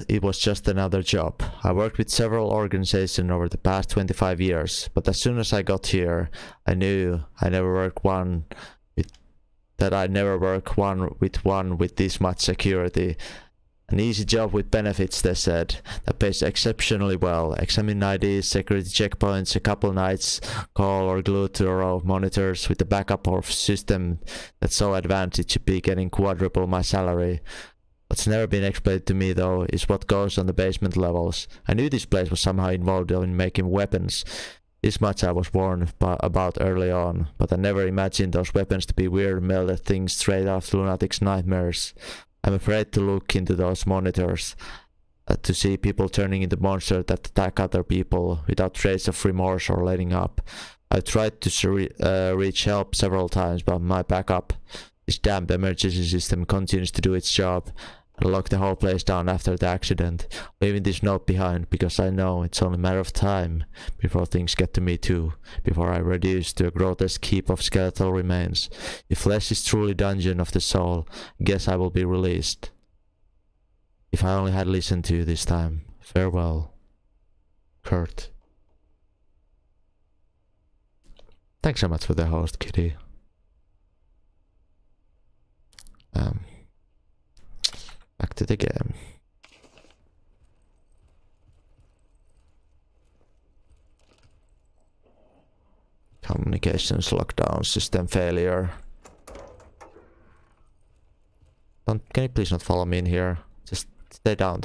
it was just another job. I worked with several organizations over the past 25 years, but as soon as I got here, I knew I never work one with this much security. An easy job with benefits, they said, that pays exceptionally well. Examine IDs, security checkpoints, a couple nights call or glued to a row of monitors with a backup of system that's so advanced it should be getting quadruple my salary. What's never been explained to me though is what goes on the basement levels. I knew this place was somehow involved in making weapons. This much I was warned about early on, but I never imagined those weapons to be weird melded things straight off lunatic's nightmares. I'm afraid to look into those monitors, to see people turning into monsters that attack other people without trace of remorse or letting up. I've tried to reach help several times, but my backup, this damned emergency system, continues to do its job and lock the whole place down after the accident, leaving this note behind because I know it's only a matter of time before things get to me too, before I reduce to a grotesque heap of skeletal remains. If flesh is truly dungeon of the soul, I guess I will be released. If I only had listened to you this time. Farewell, Kurt. Thanks so much for the host, Kitty. Back to the game. Communications lockdown, system failure. Can you please not follow me in here? Just stay down.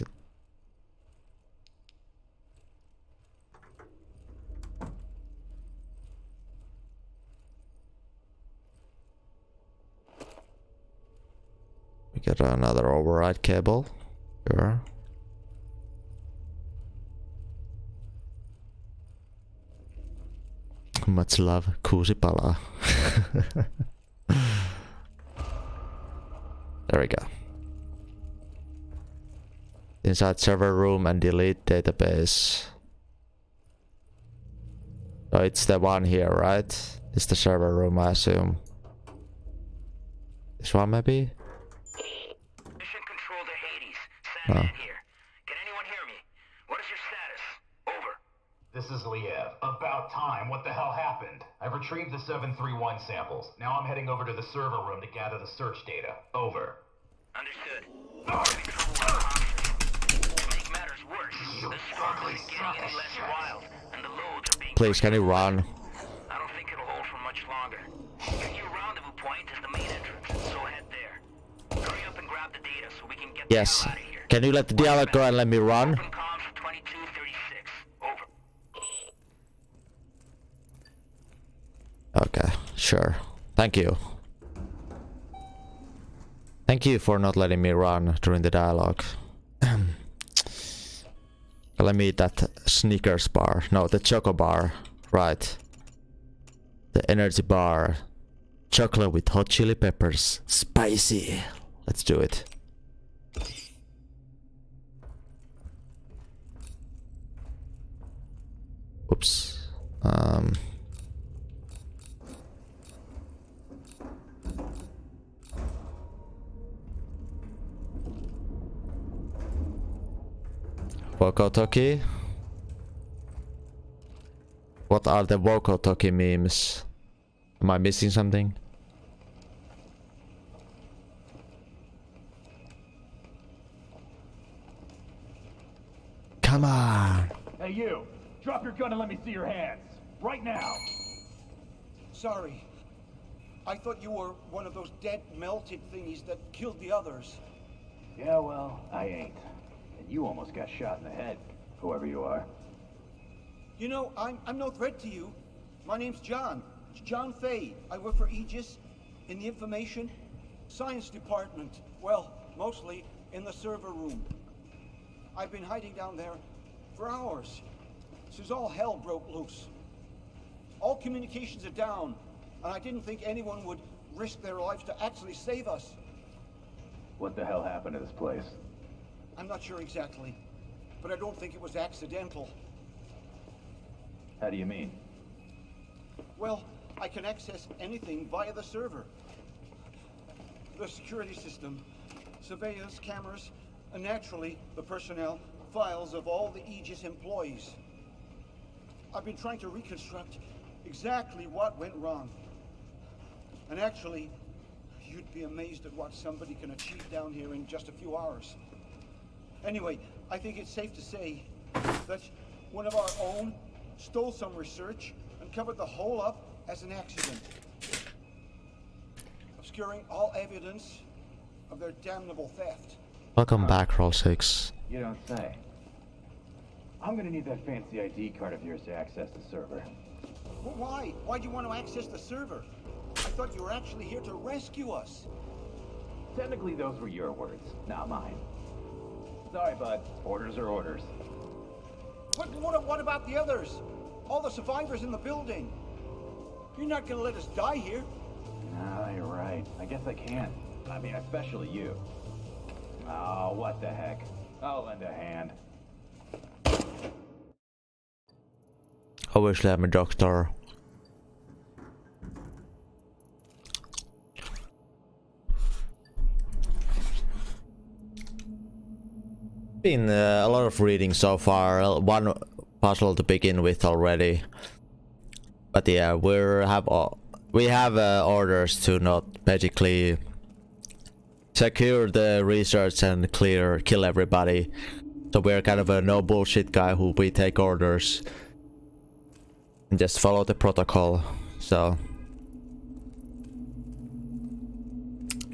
We get another override cable. Sure. Much love, kuusi palaa. There we go. Inside server room and delete database. So it's the one here, right? It's the server room, I assume. This one maybe? Mission control to Hades. Oh. Sandman here. Can anyone hear me? What is your status? Over. The is Liev. About time. What the hell happened? I've retrieved the 731 samples. Now I'm heading over to the server room to gather the search data. Over. Understood. To make matters worse, the storm isn't getting any less wild, and the loads are being... Please, can you run? I don't think it'll hold for much longer. Your new rendezvous point is the main entrance, so head there. Hurry up and grab the data so we can get the Yes. hell out of here. Can you let the dialogue go and let me run? Open comms for 2236. Over. Okay, sure. Thank you. Thank you for not letting me run during the dialogue. Let me eat that Snickers bar. No, the Choco bar. Right. The energy bar. Chocolate with hot chili peppers. Spicy. Let's do it. Oops. Wokotoki? What are the Wokotoki memes? Am I missing something? Come on! Hey you! Drop your gun and let me see your hands. Right now! Sorry. I thought you were one of those dead, melted thingies that killed the others. Yeah, well, I ain't. And you almost got shot in the head, whoever you are. You know, I'm no threat to you. My name's John. John Fay. I work for Aegis in the information science department. Well, mostly in the server room. I've been hiding down there for hours since all hell broke loose. All communications are down, and I didn't think anyone would risk their lives to actually save us. What the hell happened to this place? I'm not sure exactly, but I don't think it was accidental. How do you mean? Well, I can access anything via the server. The security system, surveillance cameras, and naturally, the personnel files of all the Aegis employees. I've been trying to reconstruct exactly what went wrong. And actually, you'd be amazed at what somebody can achieve down here in just a few hours. Anyway, I think it's safe to say that one of our own stole some research and covered the whole up as an accident, obscuring all evidence of their damnable theft. Welcome back, Roll 6. You don't say. I'm gonna need that fancy ID card of yours to access the server. Well, why? Why do you want to access the server? I thought you were actually here to rescue us. Technically, those were your words, not mine. Sorry, bud. Orders are orders. But what about the others? All the survivors in the building? You're not gonna let us die here. No, you're right. I guess I can. I mean, especially you. Oh, what the heck. I'll lend a hand. Obviously, I'm a doctor. Been a lot of reading so far. One puzzle to begin with already. But yeah, we have orders to not basically secure the research and kill everybody. So we're kind of a no bullshit guy who we take orders and just follow the protocol. So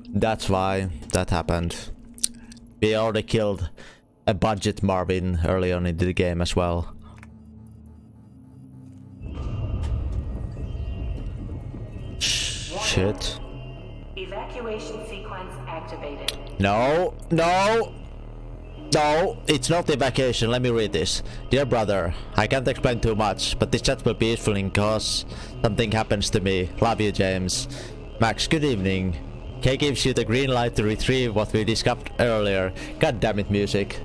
that's why that happened. We already killed a budget Marvin early on in the game as well. Shit. Evacuation sequence activated. No, it's not evacuation. Let me read this. Dear brother, I can't explain too much, but this chat will be useful in case something happens to me. Love you, James. Max, good evening. K gives you the green light to retrieve what we discussed earlier. God damn it, music.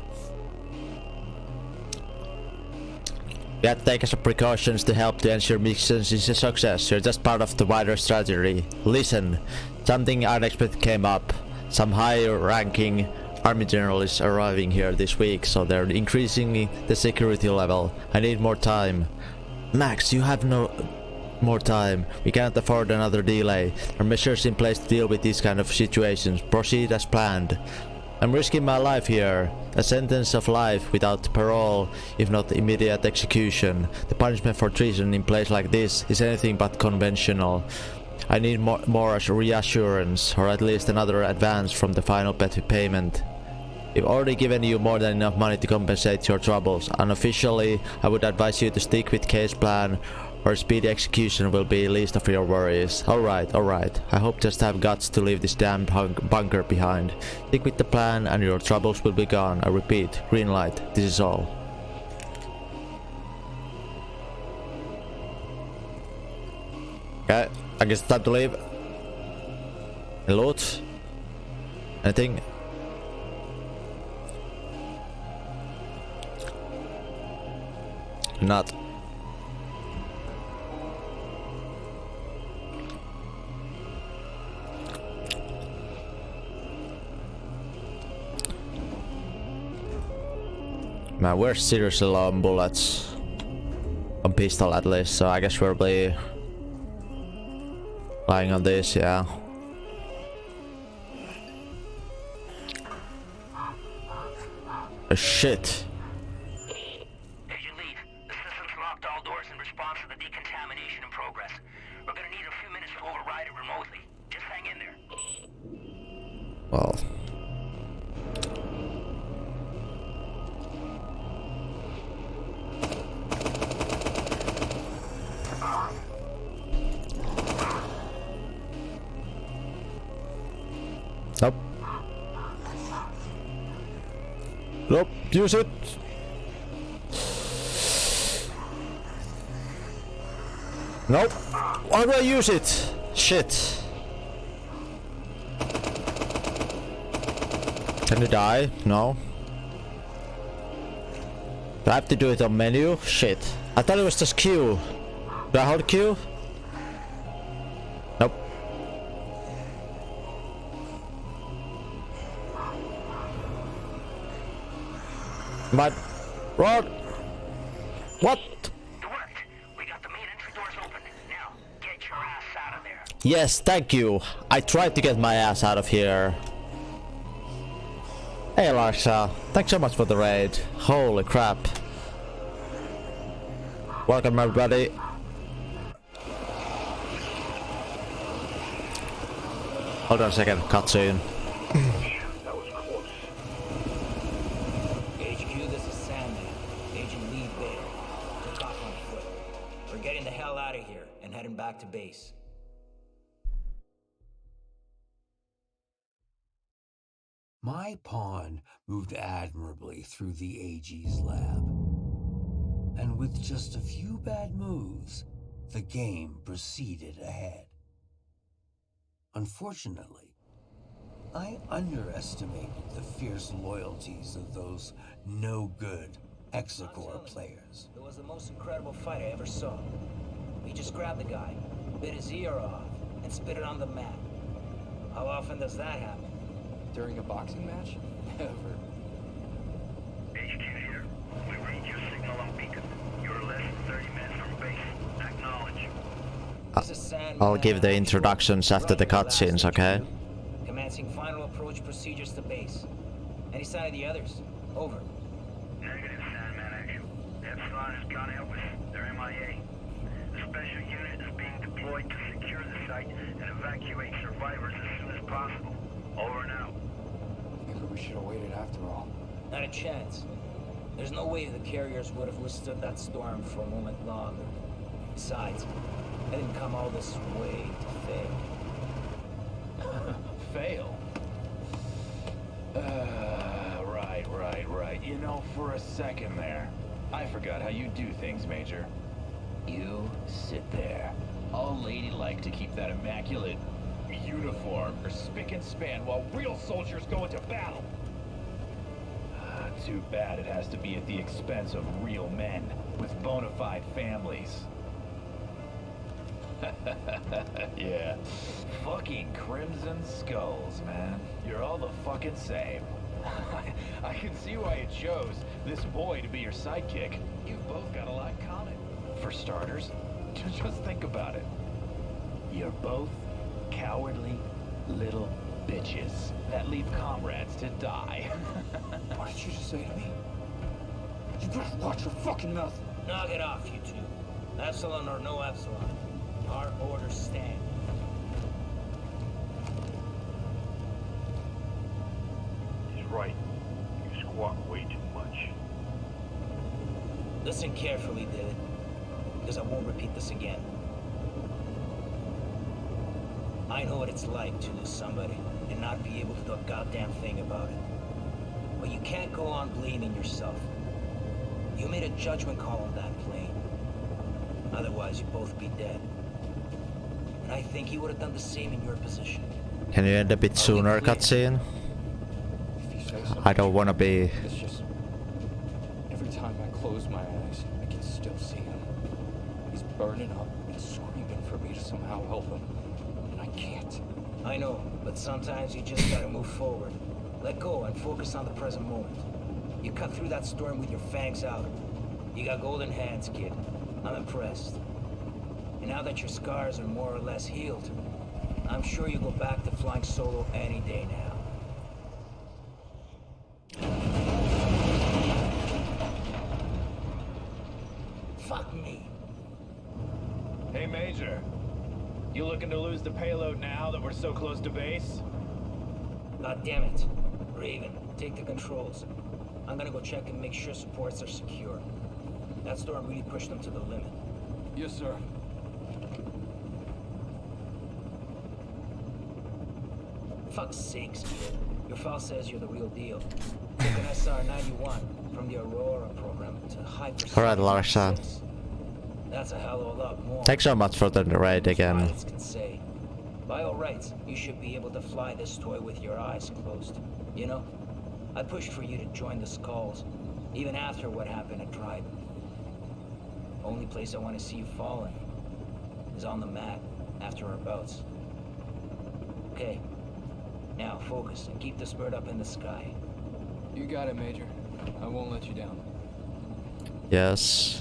We have to take some precautions to help to ensure missions is a success. You're just part of the wider strategy. Listen, something unexpected came up. Some high-ranking army general is arriving here this week, so they're increasing the security level. I need more time. Max, you have no more time. We can't afford another delay. There are measures in place to deal with these kind of situations. Proceed as planned. I'm risking my life here. A sentence of life without parole, if not immediate execution. The punishment for treason in place like this is anything but conventional. I need more reassurance, or at least another advance from the final payment. I've already given you more than enough money to compensate your troubles. Unofficially, I would advise you to stick with case plan, or speedy execution will be least of your worries. Alright. I hope just have guts to leave this damn bunker behind. Stick with the plan and your troubles will be gone. I repeat, green light. This is all. Okay, I guess it's time to leave. Loot? Anything? Not. Man, we're seriously low on bullets. On pistol at least, so I guess we'll be lying on this, yeah. Shit. Agent Lead, the system's locked all doors in response to the decontamination in progress. We're gonna need a few minutes to override it remotely. Just hang in there. Well. Nope. Nope, use it. Nope. Why do I use it? Shit. Can you die? No. Do I have to do it on menu? Shit. I thought it was just Q. Do I hold Q? Nope. But Rod, what? It worked. We got the main entry doors open. Now, get your ass out of there. Yes, thank you. I tried to get my ass out of here. Hey Larsa, thanks so much for the raid. Holy crap. Welcome everybody. Hold on a second, cutscene. That was close. HQ, this is Sandman. Agent Lee Bale. Took off on foot. We're getting the hell out of here and heading back to base. My pawn moved admirably through the AG's lab. And with just a few bad moves, the game proceeded ahead. Unfortunately, I underestimated the fierce loyalties of those no-good Exocor players. It was the most incredible fight I ever saw. We just grabbed the guy, bit his ear off, and spit it on the mat. How often does that happen? During a boxing match? Never. HQ here. We read your signal on beacon. You're less than 30 minutes from base. Acknowledge. This is Sandman. I'll give the introductions after the cutscenes, okay? Commencing final approach procedures to base. Any sign of the others? Over. Negative, Sandman actual. Epsilon has gone out with their MIA. A special unit is being deployed to secure the site and evacuate survivors as soon as possible. Over and out. Maybe we should have waited after all. Not a chance. There's no way the carriers would have withstood that storm for a moment longer. Besides, I didn't come all this way to fail. Fail? Right. You know, for a second there, I forgot how you do things, Major. You sit there, all ladylike to keep that immaculate uniform or spick and span while real soldiers go into battle. Too bad it has to be at the expense of real men with bona fide families. Yeah. Fucking Crimson Skulls, man. You're all the fucking same. I can see why you chose this boy to be your sidekick. You've both got a lot in common. For starters, just think about it. You're both cowardly little bitches that leave comrades to die. What did you just say to me? You better watch your fucking mouth. Knock it off, you two. Epsilon or no Epsilon. Our orders stand. He's right. You squawk way too much. Listen carefully, David, because I won't repeat this again. I know what it's like to lose somebody and not be able to do a goddamn thing about it. But you can't go on blaming yourself. You made a judgment call on that plane. Otherwise, you'd both be dead. And I think you would have done the same in your position. Can you end a bit sooner, cutscene? If you say so. I don't wanna be. It's just every time I close my eyes, I can still see him. He's burning up and screaming for me to somehow help him. And I can't. I know, but sometimes you just gotta move forward. Let go and focus on the present moment. You cut through that storm with your fangs out. You got golden hands, kid. I'm impressed. And now that your scars are more or less healed, I'm sure you'll go back to flying solo any day now. Fuck me. Hey, Major. You looking to lose the payload now that we're so close to base? God damn it. Raven, take the controls. I'm gonna go check and make sure supports are secure. That storm really pushed them to the limit. Yes, sir. Fuck's sakes, kid. Your file says you're the real deal. Took an SR-91 from the Aurora program to hypersonic. Alright, Larsa. That's a hell of a lot more. Thanks so much for the raid again. Pilots can say. By all rights, you should be able to fly this toy with your eyes closed. You know, I pushed for you to join the Skulls, even after what happened at Dryden. Only place I want to see you falling is on the mat after our bouts. Okay, now focus and keep this bird up in the sky. You got it, Major. I won't let you down. Yes.